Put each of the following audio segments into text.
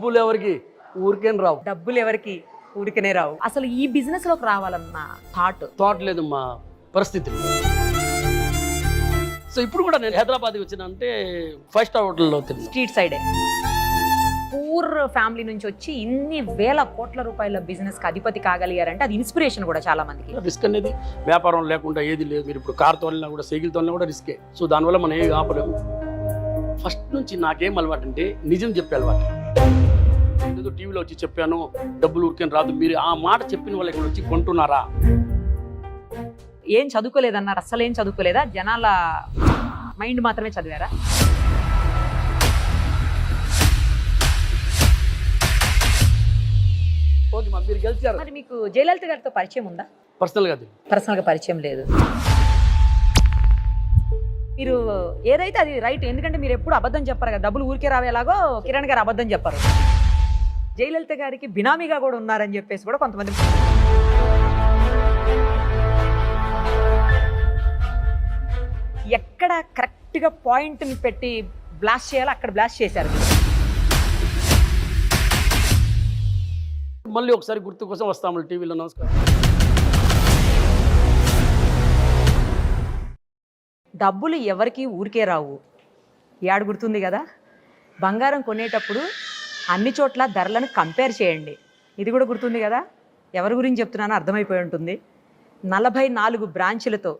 డబ్బులు ఎవరికి ఊరికేం రావు. డబ్బులు ఎవరికి ఊరికనే రావు. అసలు ఈ బిజినెస్ లోకి రావాలన్న థాట్ లేదు మా పరిస్థితులు. సో ఇప్పుడు కూడా నేను హైదరాబాద్కి వచ్చిన అంటే 5 స్టార్ హోటల్లో తిన్నాను. స్ట్రీట్ సైడే పూర్ ఫ్యామిలీ నుంచి వచ్చి ఇన్ని వేల కోట్ల రూపాయల బిజినెస్ కి అధిపతి కాగలిగారంటే అది ఇన్స్పిరేషన్ కూడా చాలా మందికి. రిస్క్ అనేది వ్యాపారం లేకుండా ఏది లేదు. మీరు ఇప్పుడు కార్ తోలినా కూడా సైకిల్ తోలినా కూడా రిస్కే. సో దానివల్ల మనం ఏమి ఆపలేము. ఫస్ట్ నుంచి నాకేం అలవాటు అంటే నిజం చెప్పే అలవాటు. ఏదో టీవీలో వచ్చి చెప్పాను డబ్బులు ఊరికేం రాదు, మీరు ఆ మాట చెప్పిన వాళ్ళు ఇక్కడ వచ్చి కొంటున్నారా? ఏం చదువుకోలేదన్నారు, అస్సలు ఏం చదువుకోలేదా? జనాల మైండ్ మాత్రమే చదివారా? ఓకే మా మీరు గెలిచారు. మరి మీకు జయలలిత గారితో పరిచయం ఉందా? పర్సనల్గా పరిచయం లేదు. మీరు ఏదైతే అది రైట్, ఎందుకంటే మీరు ఎప్పుడు అబద్ధం చెప్పారు కదా, డబ్బులు ఊరికే రావేలాగో కిరణ్ గారు అబద్ధం చెప్పారు. జయలలిత గారికి బినామీగా కూడా ఉన్నారని చెప్పేసి కూడా కొంతమంది. ఎక్కడ కరెక్ట్గా పాయింట్ని పెట్టి బ్లాస్ట్ చేయాలో అక్కడ బ్లాస్ట్ చేశారు. మళ్ళీ ఒకసారి గుర్తు కోసం వస్తాము టీవీలో. నమస్కారం. డబ్బులు ఎవరికి ఊరికే రావు. ఏడు గుర్తుంది కదా, బంగారం కొనేటప్పుడు అన్ని చోట్ల ధరలను కంపేర్ చేయండి. ఇది కూడా గుర్తుంది కదా. ఎవరి గురించి చెప్తున్నానో అర్థమైపోయి ఉంటుంది. 44 బ్రాంచులతో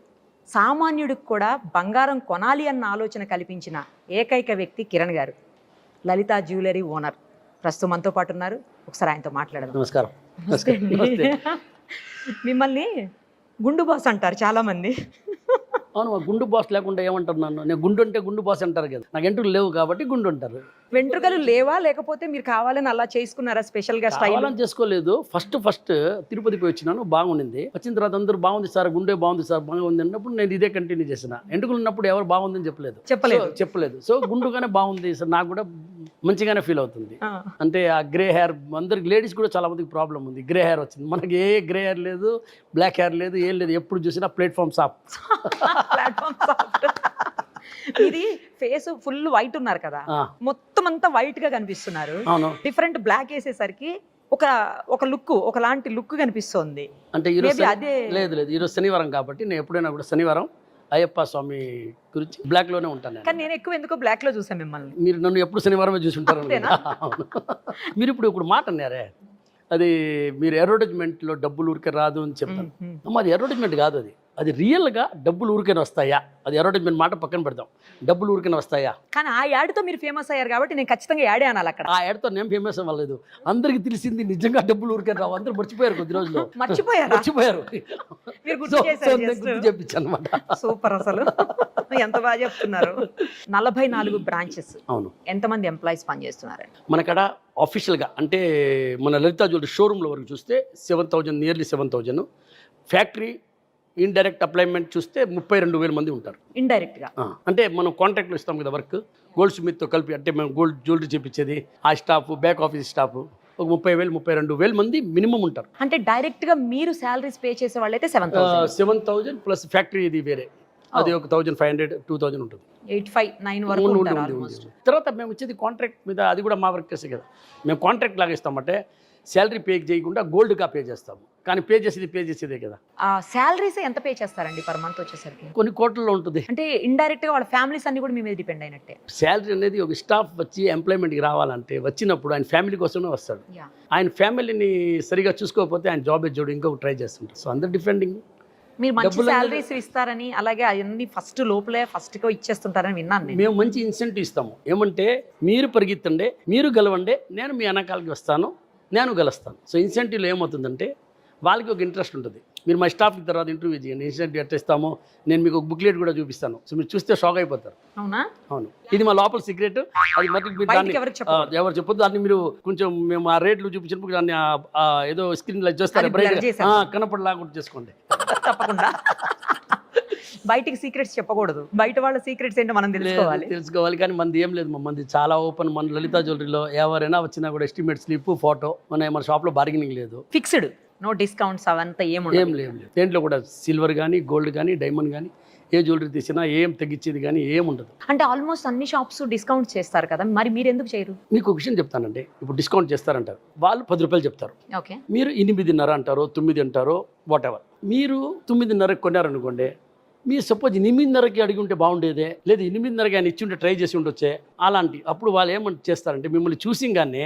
సామాన్యుడికి కూడా బంగారం కొనాలి అన్న ఆలోచన కల్పించిన ఏకైక వ్యక్తి కిరణ్ గారు, లలితా జ్యువెలరీ ఓనర్. ప్రస్తుతం మనతో పాటు ఉన్నారు. ఒకసారి ఆయనతో మాట్లాడదాం. నమస్కారం. మిమ్మల్ని గుండు బాస్ అంటారు చాలా మంది. అవును, గుండు బాస్ లేకుండా ఏమంటారు నన్ను? నేను గుండు అంటే గుండు బాస్ అంటారు కదా, నాకు వెంట్రుకలు లేవు కాబట్టి గుండు అంటారు. వెంట్రుకలు లేవా, లేకపోతే మీరు కావాలని అలా చేసుకున్నారా? స్పెషల్గా స్టైల్ చేసుకోలేదు. ఫస్ట్ తిరుపతి పోయి వచ్చినాను, బాగుండింది. వచ్చిన తర్వాత అందరూ బాగుంది సార్, గుండె బాగుంది సార్, బాగుంది అన్నప్పుడు నేను ఇదే కంటిన్యూ చేసిన. వెంట్రుకలు ఉన్నప్పుడు ఎవరు బాగుందని చెప్పలేదు. సో గుండుగానే బాగుంది సార్, నాకు కూడా మంచిగానే ఫీల్ అవుతుంది. అంటే ఆ గ్రే హెయిర్ అందరికి, లేడీస్ కూడా చాలా మందికి ప్రాబ్లం ఉంది, గ్రే హెయిర్ వచ్చింది. మనకి ఏ గ్రే హెయిర్ లేదు, బ్లాక్ హెయిర్ లేదు, ఏం లేదు. ఎప్పుడు చూసినా ప్లాట్ఫామ్ సాఫ్ట్. ఇది ఫేస్ ఫుల్ వైట్ ఉన్నారు కదా, మొత్తం అంతా వైట్ గా కనిపిస్తున్నారు. డిఫరెంట్ బ్లాక్ వేసేసరికి ఒక లుక్, ఒకలాంటి లుక్ కనిపిస్తుంది. అంటే లేదు ఈరోజు శనివారం కాబట్టి నేను ఎప్పుడైనా కూడా శనివారం అయ్యప్ప స్వామి గురించి బ్లాక్ లోనే ఉంటాను. కానీ నేను ఎక్కువ ఎందుకో బ్లాక్ లో చూసాను మిమ్మల్ని. మీరు నన్ను ఎప్పుడు శనివారమే చూసుంటారు. మీరు ఇప్పుడు మాట అన్నారే, అది మీరు అడ్వర్టైజ్మెంట్లో డబ్బులు ఊరికే రాదు అని చెప్తాను. అది అడ్వర్టైజ్మెంట్ కాదు, అది రియల్గా డబ్బులు ఊరికైనా వస్తాయా? అది అడ్వర్టైజ్మెంట్ మాట పక్కన పెడతాం, డబ్బులు ఊరికైనా వస్తాయా? కానీ ఆ యాడ్తో మీరు ఫేమస్ అయ్యారు కాబట్టి నేను ఖచ్చితంగా యాడే అనాలి. అక్కడ ఆ యాడ్తో నేను ఫేమస్ అవ్వలేదు. అందరికి తెలిసింది నిజంగా డబ్బులు ఊరికైనా రావు. అందరూ మర్చిపోయారు, కొద్ది రోజులు మర్చిపోయారు. చెప్పించాను అనమాట. సూపర్, అసలు ఎంత బాగా చెప్తున్నారు. 44 బ్రాంచెస్. అవును. ఎంతమంది ఎంప్లాయీస్ పనిచేస్తున్నారు మనకడ ఆఫీషియల్గా? అంటే మన లలితా జ్యువెలరీ షోరూంలో వరకు చూస్తే 7,000, నియర్లీ 7,000. ఫ్యాక్టరీ ఇండైరెక్ట్ అప్లైమెంట్ చూస్తే 32,000 మంది ఉంటారు ఇండైరెక్ట్గా. అంటే మనం కాంట్రాక్ట్లో ఇస్తాం కదా వర్క్, గోల్డ్ స్మిత్తో కలిపి. అంటే మేము గోల్డ్ జ్యువెలరీ చేపించేది, ఆ స్టాఫ్, బ్యాక్ ఆఫీస్ స్టాఫ్ ఒక 30,000, 32,000 మంది మినిమం ఉంటారు. అంటే డైరెక్ట్గా మీరు శాలరీస్ పే చేసే వాళ్ళైతే 7,000 ప్లస్ ఫ్యాక్టరీ ఇది వేరే, అది ఒక 1,500, 2,000 ఉంటుంది. 859 వరకు ఉంటుంది. తర్వాత మేము వచ్చేది కాంట్రాక్ట్ మీద, అది కూడా మా వర్కర్సే కదా. మేము కాంట్రాక్ట్ లాగా ఇస్తామంటే శాలరీ పే చేయకుండా గోల్డ్గా పే చేస్తాము, కానీ పే చేసేదే కదా. శాలరీస్ ఎంత పే చేస్తారండి పర్ మంత్ వచ్చేసరికి? కొన్ని కోట్లలో ఉంటుంది. అంటే ఇండైరెక్ట్గా వాళ్ళ ఫ్యామిలీస్ అన్ని కూడా మీ మీద డిపెండ్ అయినట్టే. శాలరీ అనేది ఒక స్టాఫ్ వచ్చి ఎంప్లాయ్మెంట్కి రావాలంటే వచ్చినప్పుడు ఆయన ఫ్యామిలీ కోసమే వస్తాడు. ఆయన ఫ్యామిలీని సరిగా చూసుకోకపోతే ఆయన జాబ్ ఎజ్జోడు ఇంకొక ట్రై చేస్తుంటారు. సో అందరు డిఫెండింగ్. మీరు మంచి శాలరీస్ ఇస్తారని, అలాగే అవన్నీ ఫస్ట్గా ఇచ్చేస్తుంటారని విన్నాను. మేము మంచి ఇన్సెంటివ్ ఇస్తాము. ఏమంటే మీరు పరిగెత్తండి, మీరు గెలవండి, నేను మీ వెనకాలకి వస్తాను, నేను గెలుస్తాను. సో ఇన్సెంటివ్లో ఏమవుతుందంటే వాళ్ళకి ఒక ఇంట్రెస్ట్ ఉంటుంది. మీరు మా స్టాఫ్కి తర్వాత ఇంటర్వ్యూ చేయండి, ఇన్సెంటివ్ ఎట్లా ఇస్తామో నేను మీకు ఒక బుక్లెట్ కూడా చూపిస్తాను. సో మీరు చూస్తే షాక్ అయిపోతారు. అవును, ఇది మా లోపల సీక్రెట్. అది మరి దాన్ని ఎవరు చెప్పొద్దు. దాన్ని మీరు కొంచెం మేము ఆ రేట్లు చూపించినప్పుడు దాన్ని ఏదో స్క్రీన్ లైట్ చేస్తారు, కనపడలాగా చేసుకోండి. తప్పకుండా బయటికి సీక్రెట్స్ చెప్పకూడదు. బయట వాళ్ళ సీక్రెట్స్ ఏంటో మనం తెలుసుకోవాలి. కానీ మనది ఏం లేదు, మంది చాలా ఓపెన్. మన లలితా జ్యువెలరీలో ఎవరైనా వచ్చినా కూడా ఎస్టిమేట్ స్లిప్, ఫోటో. మన షాప్లో బార్గెనింగ్ లేదు, ఫిక్స్డ్, నో డిస్కౌంట్స్ అవంతా ఏం లేదు. దేంట్లో కూడా సిల్వర్ కానీ, గోల్డ్ కానీ, డైమండ్ కానీ ఏ జ్యువెలరీ తీసినా ఏం తగ్గించేది కానీ ఏం ఉండదు. అంటే ఆల్మోస్ట్ అన్ని షాప్స్ డిస్కౌంట్ చేస్తారు కదా, మరి మీరు ఎందుకు చేయరు? మీకు ఒక విషయం చెప్తానండి, ఇప్పుడు డిస్కౌంట్ చేస్తారంటారు, వాళ్ళు 10 రూపాయలు చెప్తారు, ఓకే, మీరు 8.5 అంటారో 9 అంటారో వాట్ ఎవర్. మీరు 9.5కి కొన్నారనుకోండి, మీరు సపోజ్ 8.5కి అడిగి ఉంటే బాగుండేదే, లేదా 8.5కి ఆయన ఇచ్చి ఉంటే ట్రై చేసి ఉండొచ్చే, అలాంటి అప్పుడు వాళ్ళు ఏమంటే చేస్తారంటే మిమ్మల్ని చూసింగానే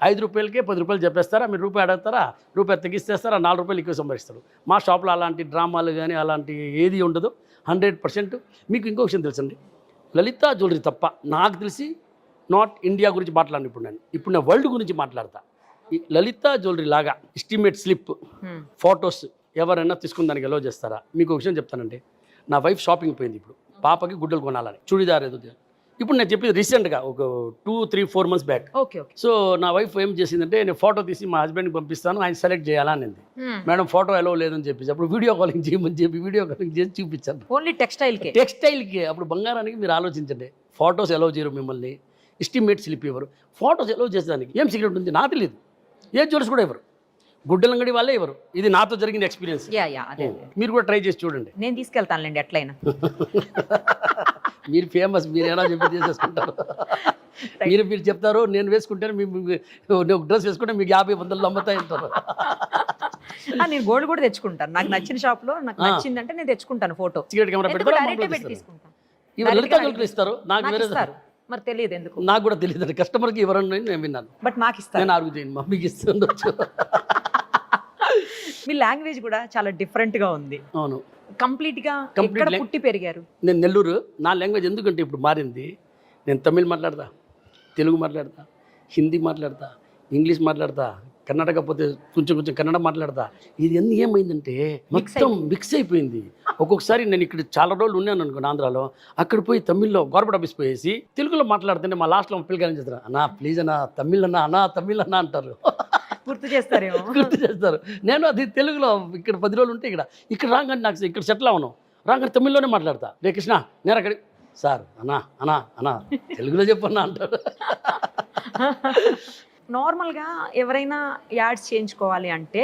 5 రూపాయలకే 10 రూపాయలు చెప్పేస్తారా, మీరు రూపాయి అడుగుతారా, రూపాయి తగ్గిస్తేస్తారా, 4 రూపాయలు ఎక్కువ సంపాదిస్తారు. మా షాప్లో అలాంటి డ్రామాలు కానీ అలాంటి ఏది ఉండదు. 100%. మీకు ఇంకో విషయం తెలుసండి, లలితా జ్యువెలరీ తప్ప నాకు తెలిసి నాట్ ఇండియా గురించి మాట్లాడిన ఇప్పుడు నేను వరల్డ్ గురించి మాట్లాడతా. ఈ లలితా జ్యువెలరీ లాగా ఎస్టిమేట్ స్లిప్ ఫొటోస్ ఎవరైనా తీసుకుని దానికి ఎలో చేస్తారా? మీకు ఒక విషయం చెప్తానండి, నా వైఫ్ షాపింగ్ పోయింది ఇప్పుడు పాపకి గుడ్డలు కొనాలని, చూడీదార్ ఏదో. ఇప్పుడు నేను చెప్పేది రీసెంట్గా ఒక 2-3-4 months back. Okay okay. So నా వైఫ్ ఏం చేసిందంటే, నేను ఫోటో తీసి మా హస్బెండ్కి పంపిస్తాను, ఆయన సెలెక్ట్ చేయాలని. మేడం ఫోటో ఎలో లేదని చెప్పేసి అప్పుడు వీడియో కాలింగ్ చేయమని చెప్పి వీడియో కాలింగ్ చేసి చూపించాను. ఓన్లీ టెక్స్టైల్కి. అప్పుడు బంగారానికి మీరు ఆలోచించండి, ఫొటోస్ ఎలో చేయరు, మిమ్మల్ని ఎస్టిమేట్ స్లిప్ ఇవ్వరు, ఫొటోస్ ఎలో చేసేదానికి ఏం సీక్రెట్ ఉంది నాకు తెలియదు, ఏ జ్యువెలర్స్ కూడా ఇవ్వరు, గుడ్డలంగడి వాళ్ళే ఇవ్వరు. ఇది నాతో జరిగిన ఎక్స్పీరియన్స్. మీరు కూడా ట్రై చేసి చూడండి. నేను తీసుకెళ్తానులేండి ఎట్లయినా. మీరు ఫేమస్, మీరు ఎలా చెప్పి చేసేసుకుంటారు. మీరు చెప్తారు, నేను వేసుకుంటే ఒక డ్రెస్ వేసుకుంటే మీకు 50-100 అమ్ముతాయి అంటారు. నేను గోల్డ్ కూడా తెచ్చుకుంటాను, నాకు నచ్చిన షాప్లో నాకు నచ్చిందంటే నేను తెచ్చుకుంటాను ఫోటో. సిగరెట్ కెమెరా పెట్టి తీసుకుంటాను. ఇవి లలితా జ్యువెలరీ ఇస్తారు, నాకు వేరే మరి తెలియదు ఎందుకు, నాకు కూడా తెలియదు. కస్టమర్కి ఎవరన్నా నేను విన్నాను, బట్ నాకు ఇస్తాను. నేను ఆర్గ్యూ మమ్మీకి ఇస్తుండొచ్చు. మీ లాంగ్వేజ్ కూడా చాలా డిఫరెంట్గా ఉంది. అవును, కంప్లీట్గా ఎక్కడ పుట్టి పెరిగారు? నేను నెల్లూరు. నా లాంగ్వేజ్ ఎందుకంటే ఇప్పుడు మారింది. నేను తమిళ్ మాట్లాడతా, తెలుగు మాట్లాడతా, హిందీ మాట్లాడతా, ఇంగ్లీష్ మాట్లాడతా, కర్ణాటక పోతే కొంచెం కన్నడ మాట్లాడతా. ఇది అన్నీ ఏమైందంటే మొత్తం మిక్స్ అయిపోయింది. ఒక్కొక్కసారి నేను ఇక్కడ చాలా రోజులు ఉన్నాను అనుకోండి ఆంధ్రాలో, అక్కడ పోయి తమిళ్లో గవర్నమెంట్ ఆఫీస్ పోయేసి తెలుగులో మాట్లాడుతుంటే మా లాస్ట్లో పిల్లకాయలు చేస్తారు, అన్నా ప్లీజ్ అన్నా తమిళ్ అన్నా అంటారు. గుర్తు చేస్తారేమో. గుర్తు చేస్తారు. నేను అది తెలుగులో ఇక్కడ 10 రోజులు ఉంటే ఇక్కడ రాగానే నాకు ఇక్కడ సెటిల్ అవును, రాగానే తమిళ్లోనే మాట్లాడతా. రే కృష్ణ నేను అక్కడికి సార్ అన్నా తెలుగులో చెప్పన్నా అంటాడు. నార్మల్గా ఎవరైనా యాడ్స్ చేయించుకోవాలి అంటే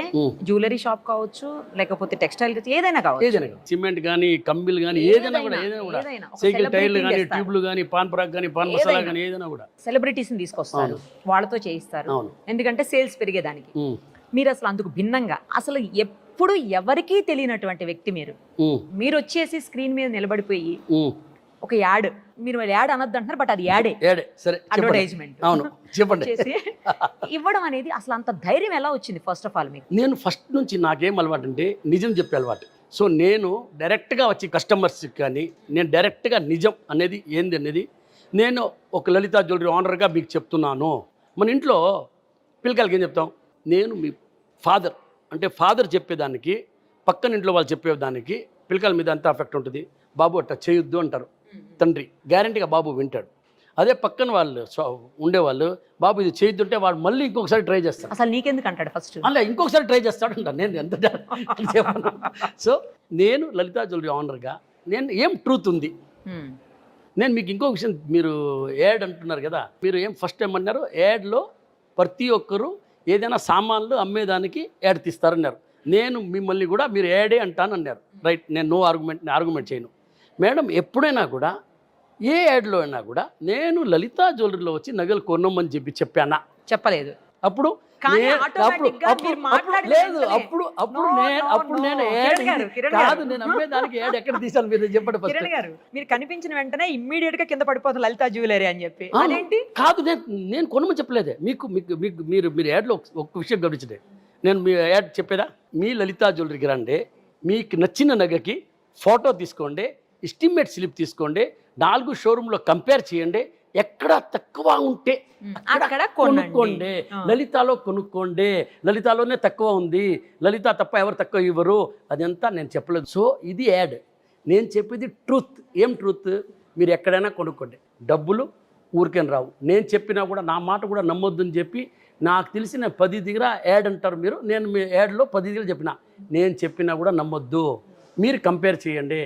జ్యువెలరీ షాప్ కావచ్చు, లేకపోతే టెక్స్టైల్ ఏదైనా కావచ్చు, సిమెంట్ కానీ కంబిల్ కానీ ఏదైనా కూడా సైకిల్ టైర్లు కానీ ట్యూబ్లు కానీ పాన్ పరాగ్ కానీ పాన్ మసాలా కానీ ఏదైనా కూడా సెలబ్రిటీస్ని తీసుకొస్తారు, వాళ్ళతో చేయిస్తారు, ఎందుకంటే సేల్స్ పెరిగేదానికి. మీరు అసలు అందుకు భిన్నంగా అసలు ఎప్పుడు ఎవరికీ తెలియనటువంటి వ్యక్తి మీరు వచ్చేసి స్క్రీన్ మీద నిలబడిపోయి ఒక యాడ్, మీరు యాడ్ అనొద్దు అంటున్నారు, బట్ అది యాడే, సరే అడ్వర్టైజ్మెంట్. అవును చెప్పండి. ఇవ్వడం అనేది అసలు అంత ధైర్యం ఎలా వచ్చింది ఫస్ట్ ఆఫ్ ఆల్ మీకు? నేను ఫస్ట్ నుంచి నాకేం అలవాటు అంటే నిజం చెప్పే అలవాటు. సో నేను డైరెక్ట్గా వచ్చి కస్టమర్స్కి కానీ నేను డైరెక్ట్గా నిజం అనేది ఏంది అనేది నేను ఒక లలితా జ్యువెలరీ ఓనర్గా మీకు చెప్తున్నాను. మన ఇంట్లో పిల్లకాయలకి ఏం చెప్తాం, నేను మీ ఫాదర్ అంటే ఫాదర్ చెప్పేదానికి పక్కన ఇంట్లో వాళ్ళు చెప్పేదానికి పిల్లకాయల మీద ఎంత ఎఫెక్ట్ ఉంటుంది. బాబు అట్లా చేయొద్దు అంటారు తండ్రి, గ్యారంటీగా బాబు వింటాడు. అదే పక్కన వాళ్ళు ఉండేవాళ్ళు బాబు ఇది చేయొద్దుంటే వాడు మళ్ళీ ఇంకొకసారి ట్రై చేస్తాడు. అసలు నీకెందుకు అంటాడు ఫస్ట్, అలా ఇంకొకసారి ట్రై చేస్తాడు అంటాను. నేను ఎంత చెప్పను. సో నేను లలితా జ్యువెలరీ ఓనర్గా నేను ఏం ట్రూత్ ఉంది. నేను మీకు ఇంకో విషయం, మీరు యాడ్ అంటున్నారు కదా, మీరు ఏం ఫస్ట్ ఏమన్నారు, యాడ్లో ప్రతి ఒక్కరు ఏదైనా సామాన్లు అమ్మేదానికి యాడ్ తీస్తారన్నారు. నేను మిమ్మల్ని కూడా మీరు యాడే అంటాను అన్నారు, రైట్. నేను నో ఆర్గ్యుమెంట్ చేయను. మేడం ఎప్పుడైనా కూడా ఏ యాడ్లో అయినా కూడా నేను లలితా జ్యువెలరీలో వచ్చి నగలు కొనమని చెప్పానా? చెప్పలేదు. అప్పుడు నేను అమ్మేదానికి యాడ్ ఎక్కడ తీసాను మీరు చెప్పండి. కిరణ్ గారు, మీరు కనిపించిన వెంటనే ఇమ్మీడియట్ గా కింద పడిపోతుంది లలితా జ్యువెలరీ అని చెప్పి, అదేంటి? కాదు, నేను కొనమని చెప్పలేదే. మీరు యాడ్లో ఒక విషయం గమనించండి. నేను మీ యాడ్ చెప్పేదా, మీ లలితా జ్యువెలరీకి రండి, మీకు నచ్చిన నగకి ఫోటో తీసుకోండి, ఎస్టిమేట్ స్లిప్ తీసుకోండి, 4 షోరూంలో కంపేర్ చేయండి, ఎక్కడ తక్కువ ఉంటే అక్కడ కొనుక్కోండి, లలితాలో కొనుక్కోండి, లలితాలోనే తక్కువ ఉంది, లలిత తప్ప ఎవరు తక్కువ ఇవ్వరు, అదంతా నేను చెప్పలేదు. సో ఇది యాడ్, నేను చెప్పేది ట్రూత్. ఏం ట్రూత్? మీరు ఎక్కడైనా కొనుక్కోండి, డబ్బులు ఊరికేం రావు. నేను చెప్పినా కూడా నా మాట కూడా నమ్మొద్దని చెప్పి నాకు తెలిసిన 10 దగ్గర యాడ్ అంటారు మీరు. నేను మీ యాడ్లో 10 దగ్గర చెప్పిన, నేను చెప్పినా కూడా నమ్మొద్దు, మీరు కంపేర్ చేయండి,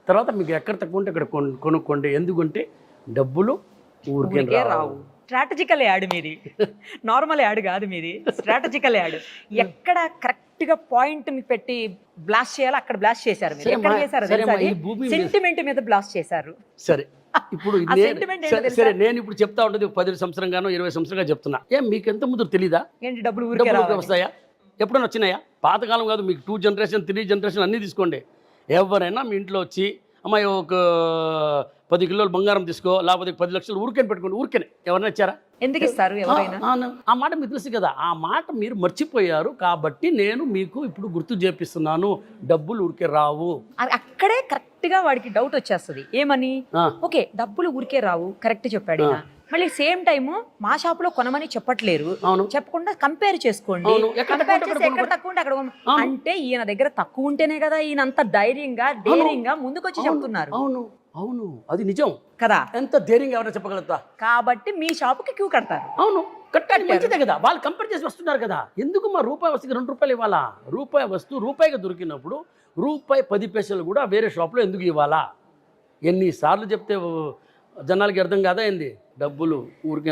తర్వాత మీకు ఎక్కడ తక్కువ ఉంటే అక్కడ కొనుక్కోండి. ఎందుకంటే డబ్బులు ఊరికే రావు. స్ట్రాటజికల్ యాడ్ మీది, నార్మల్ యాడ్ కాదు మీది, స్ట్రాటజికల్ యాడ్. ఎక్కడ కరెక్ట్ గా పాయింట్ ని పెట్టి బ్లాస్ట్ చేయాలో అక్కడ బ్లాస్ట్ చేశారు మీరు. ఎక్కడ చేశారు సెంటిమెంట్ మీద బ్లాస్ట్ చేశారు. సరే ఇప్పుడు సరే నేను ఇప్పుడు చెప్తా ఉండేది 10 సంవత్సరంగానో 20 సంవత్సరంగా చెప్తున్నా. మీకు ఎంత ముందు తెలీదా ఏంటి డబ్బులు ఊరికే వస్తాయా? ఎప్పుడైనా వచ్చినాయా? పాతకాలం కాదు, మీకు 2 జనరేషన్ 3 జనరేషన్ అన్నీ తీసుకోండి. ఎవరైనా మీ ఇంట్లో వచ్చి అమ్మాయి ఒక 10 కిలోలు బంగారం తీసుకో, లేకపోతే 10 లక్షలు ఊరికే పెట్టుకోండి, ఊరికేనే ఎవరైనా ఇచ్చారా? ఎందుకు ఇస్తారు ఎవరైనా? ఆ మాట మీకు తెలుసు కదా, ఆ మాట మీరు మర్చిపోయారు కాబట్టి నేను మీకు ఇప్పుడు గుర్తు చేపిస్తున్నాను, డబ్బులు ఊరికే రావు. అక్కడే కరెక్ట్ గా వాడికి డౌట్ వచ్చేస్తుంది. ఏమని? ఓకే డబ్బులు ఊరికే రావు, కరెక్ట్ చెప్పాడు. మళ్ళీ సేమ్ టైమ్ మా షాప్ లో కొనమని చెప్పట్లేరు, చెప్పకుండా కంపేర్ చేసుకోండి, కంపేర్ చేసి ఎక్కడ తక్కువ ఉంటే అక్కడ అంటే ఈయన దగ్గర తక్కువ ఉంటేనే కదా ఈయన అంత ధైర్యంగా డేరింగ్ గా ముందుకొచ్చి చెప్తున్నారు. అవును అవును, అది నిజం కదా. ఎంత ధైర్యంగా ఎవరైనా చెప్పగలుగుతా? కాబట్టి మీ షాపుకి క్యూ కడతారు. అవును, కట్టాలి, మంచిదే కదా. వాళ్ళు కంపేర్ చేసి వస్తున్నారు కదా. ఎందుకు మా రూపాయి వస్తువుకి 2 రూపాయలు ఇవ్వాలా? రూపాయి వస్తువు రూపాయిగా దొరికినప్పుడు రూపాయి 10 పైసలు కూడా వేరే షాప్లో ఎందుకు ఇవ్వాలా? ఎన్నిసార్లు చెప్తే జనాలకి అర్థం కాదా ఏంది? డబ్బులు ఊరికే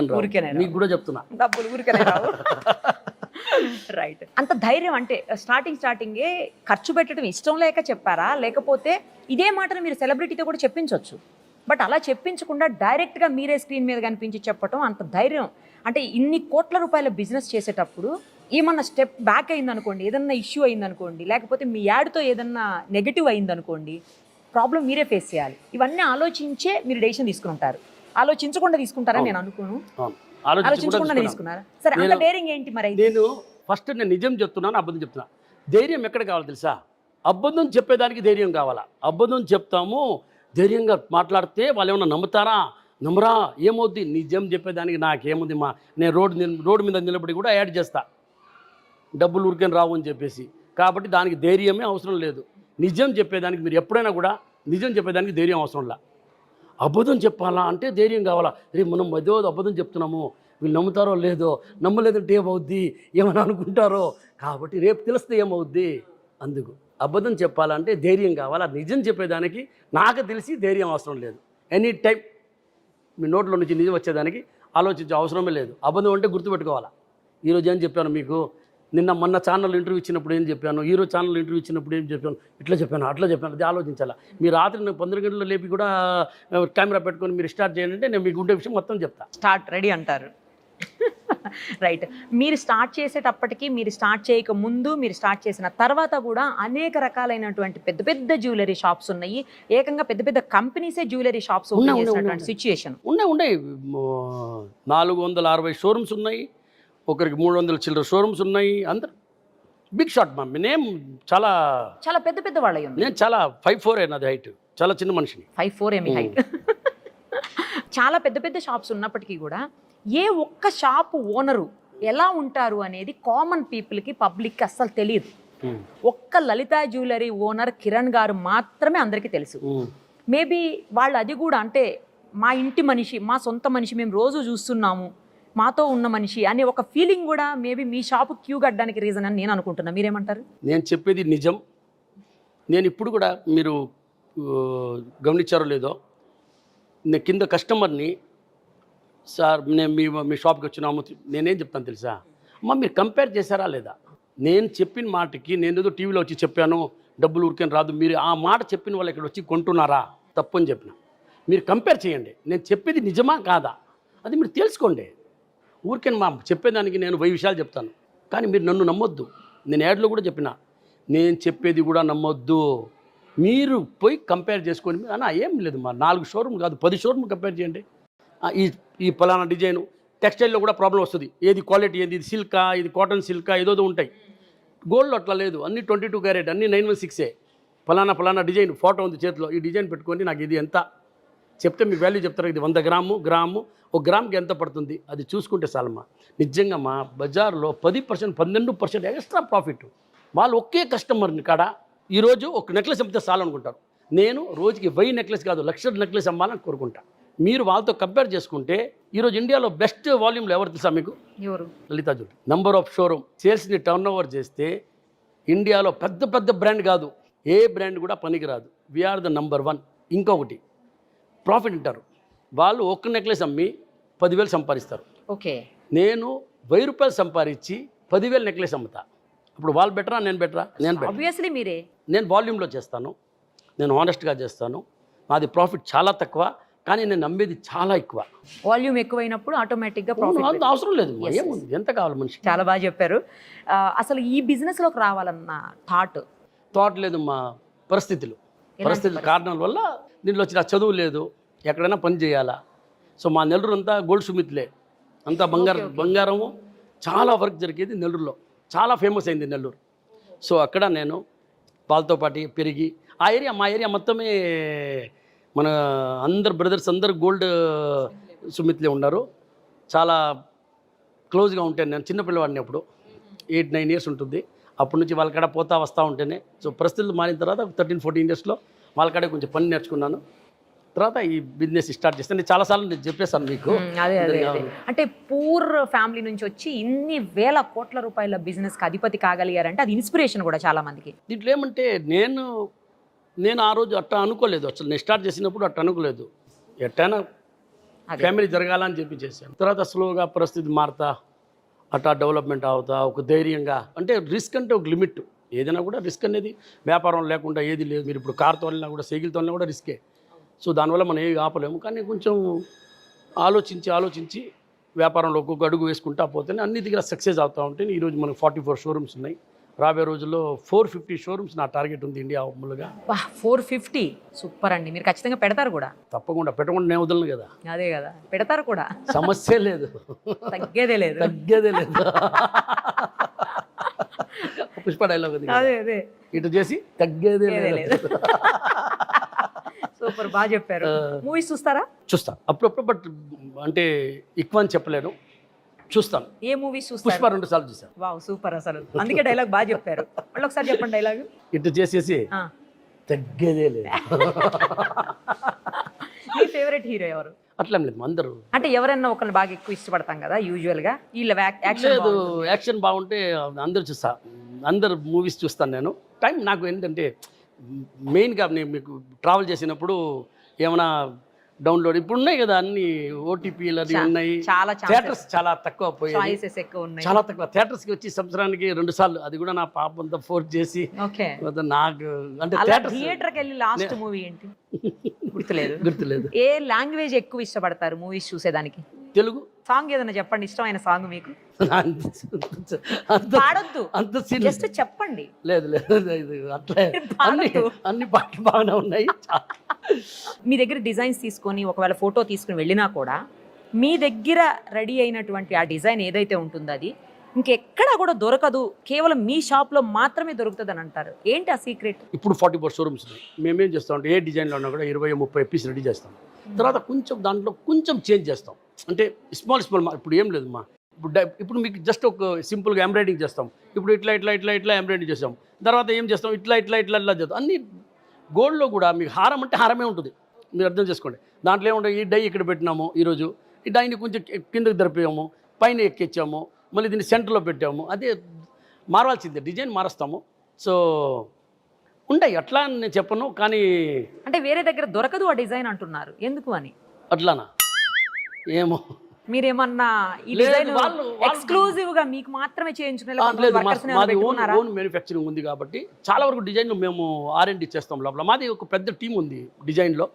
మీకు కూడా చెప్తున్నా, డబ్బులు ఊరికే రావు. రైట్. అంత ధైర్యం అంటే స్టార్టింగే ఖర్చు పెట్టడం ఇష్టం లేక చెప్పారా, లేకపోతే ఇదే మాటను మీరు సెలబ్రిటీతో కూడా చెప్పించవచ్చు, బట్ అలా చెప్పించకుండా డైరెక్ట్గా మీరే స్క్రీన్ మీద కనిపించి చెప్పడం అంత ధైర్యం అంటే ఇన్ని కోట్ల రూపాయల బిజినెస్ చేసేటప్పుడు ఏమన్నా స్టెప్ బ్యాక్ అయిందనుకోండి, ఏదన్నా ఇష్యూ అయిందనుకోండి, లేకపోతే మీ యాడ్తో ఏదన్నా నెగటివ్ అయిందనుకోండి, ప్రాబ్లం మీరే ఫేస్ చేయాలి. ఇవన్నీ ఆలోచించే మీరు డెసిషన్ తీసుకుంటారు. ఆలోచించకుండా తీసుకుంటారని నేను అనుకోను. ఆలోచించకుండా తీసుకున్నారా? సరే, అంత డేరింగ్ ఏంటి మరి? నేను ఫస్ట్ నేను నిజం చెప్తున్నాను, అబద్ధం చెప్తున్నా. ధైర్యం ఎక్కడ కావాలి తెలుసా? అబద్ధం చెప్పేదానికి ధైర్యం కావాలా. అబద్ధం చెప్తాము, ధైర్యంగా మాట్లాడితే వాళ్ళు ఏమన్నా నమ్ముతారా? నమ్మరా? ఏమవుద్ది? నిజం చెప్పేదానికి నాకేముంది మా, నేను రోడ్డు మీద నిలబడి కూడా యాడ్ చేస్తా, డబ్బులు ఊరికే రావు అని చెప్పేసి. కాబట్టి దానికి ధైర్యమే అవసరం లేదు. నిజం చెప్పేదానికి మీరు ఎప్పుడైనా కూడా నిజం చెప్పేదానికి ధైర్యం అవసరం లే. అబద్ధం చెప్పాలా అంటే ధైర్యం కావాలా. రేపు మనం మధ్య అబద్ధం చెప్తున్నాము, వీళ్ళు నమ్ముతారో లేదో, నమ్మలేదంటే ఏమవుద్ది, ఏమని అనుకుంటారో, కాబట్టి రేపు తెలిస్తే ఏమవుద్ది. అందుకు అబద్ధం చెప్పాలంటే ధైర్యం కావాలా. నిజం చెప్పేదానికి నాకు తెలిసి ధైర్యం అవసరం లేదు. ఎనీ టైం మీ నోట్లో నుంచి నిజం వచ్చేదానికి ఆలోచించే అవసరమే లేదు. అబద్ధం అంటే గుర్తుపెట్టుకోవాలా. ఈరోజు ఏం చెప్పాను మీకు, నిన్న మొన్న ఛానల్ ఇంటర్వ్యూ ఇచ్చినప్పుడు ఏం చెప్పాను, ఈరోజు ఛానల్ ఇంటర్వ్యూ ఇచ్చినప్పుడు ఏం చెప్పాను, ఇట్లా చెప్పాను అట్లా చెప్పాను, అది ఆలోచించాలా. మీరు రాత్రి నేను 12 గంటలు లేపి కూడా కెమెరా పెట్టుకొని మీరు స్టార్ట్ చేయండి అంటే నేను మీకు ఉండే విషయం మొత్తం చెప్తా. స్టార్ట్ రెడీ అంటారు. రైట్. మీరు స్టార్ట్ చేసేటప్పటికి, మీరు స్టార్ట్ చేయక ముందు, మీరు స్టార్ట్ చేసిన తర్వాత కూడా అనేక రకాలైనటువంటి పెద్ద పెద్ద జ్యువెలరీ షాప్స్ ఉన్నాయి. ఏకంగా పెద్ద పెద్ద కంపెనీసే జ్యువెలరీ షాప్స్ ఓపెన్ చేసినటువంటి సిచ్యుయేషన్ ఉన్నాయి. 460 షోరూమ్స్ ఉన్నాయి, ఒకరికి 300 చిల్లర షోరూమ్స్ ఉన్నాయి. అందరు బిగ్ షాట్ మా నేమ్ చాలా చాలా పెద్ద పెద్ద వాళ్ళ. నేను చాలా 5'4" నాది హైట్, చాలా చిన్న మనిషిని. 5'4" ఏమి హైట్. చాలా పెద్ద పెద్ద షాప్స్ ఉన్నప్పటికీ కూడా ఏ ఒక్క షాపు ఓనరు ఎలా ఉంటారు అనేది కామన్ పీపుల్కి, పబ్లిక్కి అస్సలు తెలియదు. ఒక్క లలిత జ్యువెలరీ ఓనర్ కిరణ్ గారు మాత్రమే అందరికీ తెలుసు. మేబీ వాళ్ళు అది కూడా అంటే మా ఇంటి మనిషి, మా సొంత మనిషి, మేము రోజు చూస్తున్నాము, మాతో ఉన్న మనిషి అనే ఒక ఫీలింగ్ కూడా మేబీ మీ షాపు క్యూ కట్టడానికి రీజన్ అని నేను అనుకుంటున్నా. మీరేమంటారు? నేను చెప్పేది నిజం. నేను ఇప్పుడు కూడా మీరు గమనించారో లేదో, నేను కింద కస్టమర్ని, సార్ నేను మీ షాప్కి వచ్చినాము, నేనేం చెప్తాను తెలుసా, అమ్మ మీరు కంపేర్ చేశారా లేదా? నేను చెప్పిన మాటకి నేను ఏదో టీవీలో వచ్చి చెప్పాను డబ్బులు ఊరికేం రాదు, మీరు ఆ మాట చెప్పిన వాళ్ళు ఇక్కడ వచ్చి కొంటున్నారా? తప్పు అని చెప్పిన. మీరు కంపేర్ చేయండి, నేను చెప్పేది నిజమా కాదా అది మీరు తెలుసుకోండి. ఊరికే మా చెప్పేదానికి నేను 1000 విషయాలు చెప్తాను, కానీ మీరు నన్ను నమ్మొద్దు. నేను యాడ్లో కూడా చెప్పిన, నేను చెప్పేది కూడా నమ్మొద్దు. మీరు పోయి కంపేర్ చేసుకొని అన్నా ఏం లేదు మా 4 షోరూమ్ కాదు 10 షోరూమ్ కంపేర్ చేయండి. ఈ పలానా డిజైను టెక్స్టైల్లో కూడా ప్రాబ్లం వస్తుంది, ఏది క్వాలిటీ ఏది, ఇది సిల్కా, ఇది కాటన్ సిల్కా, ఏదో ఉంటాయి. గోల్డ్ అట్లా లేదు, అన్నీ 22 క్యారెట్, అన్నీ 916. పలానా డిజైన్ ఫోటో ఉంది చేతిలో, ఈ డిజైన్ పెట్టుకొని నాకు ఇది ఎంత చెప్తే మీ వాల్యూ చెప్తారు. ఇది 100 గ్రాము, 1 గ్రామ్కి ఎంత పడుతుంది అది చూసుకుంటే చాలమ్మా. నిజంగా మా బజార్లో 10%, 12% ఎక్స్ట్రా ప్రాఫిట్. వాళ్ళు ఒకే కస్టమర్ని కాడ ఈరోజు ఒక నెక్లెస్ అమ్మితే చాలనుకుంటారు. నేను రోజుకి 1000 నెక్లెస్ కాదు 1,00,000 నెక్లెస్ అమ్మాలని కోరుకుంటా. మీరు వాళ్ళతో కంపేర్ చేసుకుంటే ఈరోజు ఇండియాలో బెస్ట్ వాల్యూమ్లో ఎవరు తెలుసా మీకు? ఎవరు? Lalitha jewellery. Number of showroom సేల్స్ని టర్న్ ఓవర్ చేస్తే ఇండియాలో పెద్ద బ్రాండ్ కాదు, ఏ బ్రాండ్ కూడా పనికిరాదు. We're the number 1. ఇంకొకటి ప్రాఫిట్ అంటారు. వాళ్ళు ఒక్క నెక్లెస్ అమ్మి 10,000 సంపాదిస్తారు. ఓకే. నేను 1000 రూపాయలు సంపాదించి 10,000 నెక్లెస్ అమ్ముతా. అప్పుడు వాళ్ళు బెటరా నేను బెటరా? నేను బెటర్. ఆబ్వియస్లీ మీరే. నేను వాల్యూమ్లో చేస్తాను, నేను హానెస్ట్గా చేస్తాను. నాది ప్రాఫిట్ చాలా తక్కువ, కానీ నేను నమ్మేది చాలా ఎక్కువ. వాల్యూమ్ ఎక్కువైనప్పుడు ఆటోమేటిక్గా ప్రాఫిట్. అంత అవసరం లేదు, ఏముంది, ఎంత కావాలి మనిషి. చాలా బాగా చెప్పారు. అసలు ఈ బిజినెస్లోకి రావాలన్న థాట్ లేదు, మా పరిస్థితులు కారణాల వల్ల దీంట్లో వచ్చిన చదువు లేదు, ఎక్కడైనా పని చేయాలా. సో మా నెల్లూరు అంతా గోల్డ్ సుమిత్లే, అంతా బంగారము, చాలా వర్క్ జరిగేది నెల్లూరులో, చాలా ఫేమస్ అయింది నెల్లూరు. సో అక్కడ నేను వాళ్ళతో పాటు పెరిగి మా ఏరియా మొత్తమే మన అందరు బ్రదర్స్ అందరు గోల్డ్ సుమిత్లే ఉన్నారు. చాలా క్లోజ్గా ఉంటాను నేను. చిన్నపిల్లవాడిని అప్పుడు 8-9 ఇయర్స్ ఉంటుంది. అప్పటి నుంచి వాళ్ళ కాడ పోతా వస్తూ ఉంటేనే. సో పరిస్థితులు మారిన తర్వాత 13-14 ఇయర్స్లో వాళ్ళ కాడే కొంచెం పని నేర్చుకున్నాను. తర్వాత ఈ బిజినెస్ స్టార్ట్ చేస్తే నేను చాలాసార్లు నేను చెప్పేసాను మీకు. అదే అంటే పూర్ ఫ్యామిలీ నుంచి వచ్చి ఇన్ని వేల కోట్ల రూపాయల బిజినెస్కి అధిపతి కాగలిగారంటే అది ఇన్స్పిరేషన్ కూడా చాలా మందికి. దీంట్లో ఏమంటే నేను ఆ రోజు అట్లా అనుకోలేదు, అసలు నేను స్టార్ట్ చేసినప్పుడు అట్లా అనుకోలేదు. ఎట్టైనా ఫ్యామిలీ జరగాలని చెప్పి చేశాను. తర్వాత స్లోగా పరిస్థితి మారుతా అట్లా డెవలప్మెంట్ అవుతా ఒక ధైర్యంగా. అంటే రిస్క్ అంటే ఒక లిమిట్, ఏదైనా కూడా రిస్క్ అనేది వ్యాపారం లేకుండా ఏది లేదు. మీరు ఇప్పుడు కార్తో వెళ్ళినా కూడా సైకిల్తో వెళ్ళినా కూడా రిస్కే. సో దానివల్ల మనం ఏవి ఆపలేము. కానీ కొంచెం ఆలోచించి వ్యాపారంలో ఒక్కొక్క అడుగు వేసుకుంటా పోతేనే అన్ని దగ్గర సక్సెస్ అవుతూ ఉంటే ఈరోజు మనకు 44 షోరూమ్స్ ఉన్నాయి. రాబోయే రోజుల్లో 450 షోరూమ్స్ నా టార్గెట్ ఉంది ఇండియా ములుగా. 450 సూపర్ అండి. మీరు ఖచ్చితంగా పెడతారు కూడా? తప్పకుండా, పెట్టకుండా నేను వదలను కదా. అదే కదా, పెడతారు కూడా, సమస్య లేదు, తగ్గేదే లేదు. పుష్ప డైలాగ్ అదే ఇటు చేసి తగ్గేదే లేదు. సూపర్, బాగా చెప్పారు. మూవీస్ చూస్తారా? చూస్తా అప్పుడప్పుడు, బట్ అంటే ఎక్కువ అని చెప్పలేను, చూస్తాను. ఏ మూవీస్ చూస్తారు? పుష్ప 2 సార్లు చూసాను. Wow, super. అసలు అందుకే డైలాగ్ బాగా చెప్పారు. మళ్ళీ ఒకసారి చెప్పండి డైలాగ్. ఇటు చేసేసి తగ్గేదే లేదు. మీ ఫేవరెట్ హీరో ఎవరు? అట్లా లేదు, అందరూ అంటే ఎవరైనా ఒకరిని బాగా ఎక్కువ ఇష్టపడతాం కదా యూజువల్గా. వీళ్ళ యాక్షన్ బాగుంటే అందరు చూస్తా, అందరు మూవీస్ చూస్తాను నేను. టైం నాకు ఏంటంటే మెయిన్గా నేను మీకు ట్రావెల్ చేసినప్పుడు ఏమైనా డౌన్లోడ్ ఇప్పుడు ఉన్నాయి కదా అన్ని ఓటీపీలు అది ఉన్నాయి. థియేటర్స్ చాలా తక్కువ పోయాయి, చాలా తక్కువ. థియేటర్స్కి వచ్చి సంవత్సరానికి 2 సార్లు, అది కూడా నా పాప అంతా ఫోర్స్ చేసి. నాకు అంటే థియేటర్కి వెళ్ళి లాస్ట్ మూవీ ఏంటి గుర్తులేదు. ఏ లాంగ్వేజ్ ఎక్కువ ఇష్టపడతారు మూవీస్ చూసేదానికి? తెలుగు. సాంగ్ ఏదైనా చెప్పండి, ఇష్టమైన సాంగ్ మీకు. పాడొద్దు, జస్ట్ చెప్పండి. లేదు అట్లా అన్ని పాటలు బాగానే ఉన్నాయి. మీ దగ్గర డిజైన్స్ తీసుకొని ఒకవేళ ఫోటో తీసుకుని వెళ్ళినా కూడా మీ దగ్గర రెడీ అయినటువంటి ఆ డిజైన్ ఏదైతే ఉంటుందో అది ఇంకెక్కడా కూడా దొరకదు, కేవలం మీ షాప్లో మాత్రమే దొరుకుతుంది అని అంటారు. ఏంటి ఆ సీక్రెట్? ఇప్పుడు 44 షోరూమ్స్ ఉన్నాయి. మేమేం చేస్తామంటే ఏ డిజైన్లో ఉన్నా కూడా 20-30 పీస్ రెడీ చేస్తాం. తర్వాత కొంచెం దాంట్లో కొంచెం చేంజ్ చేస్తాం. అంటే స్మాల్ ఇప్పుడు ఏం లేదు మా ఇప్పుడు మీకు జస్ట్ ఒక సింపుల్గా ఎంబ్రాయిడింగ్ చేస్తాం. ఇప్పుడు ఇట్లా ఎంబ్రాయిడింగ్ చేస్తాం. తర్వాత ఏం చేస్తాం, ఇట్లా చేస్తాం. అన్ని గోల్డ్లో కూడా మీకు హారం అంటే హారమే ఉంటుంది, మీరు అర్థం చేసుకోండి. దాంట్లో ఏముంటుంది, ఈ డై ఇక్కడ పెట్టినాము, ఈరోజు ఈ డైని కొంచెం కిందకి దరిపాము, పైన ఎక్కించాము, మళ్ళీ దీన్ని సెంటర్లో పెట్టాము. అదే మారాల్సిందే, డిజైన్ మారుస్తాము. సో ఉంటాయి, అట్లా నేను చెప్పను. కానీ అంటే వేరే దగ్గర దొరకదు ఆ డిజైన్ అంటున్నారు, ఎందుకు అని? అట్లానా ఏమో, మీరేమన్నా ఈ డిజైన్ ఎక్స్క్లూజివ్ గా మీకు మాత్రమే చేయించుకునే ఓన్ మ్యానుఫ్యాక్చరింగ్ ఉంది కాబట్టి చాలా వరకు డిజైన్ మేము R&D చేస్తాం లోపల. మాది ఒక పెద్ద టీం ఉంది డిజైన్లో.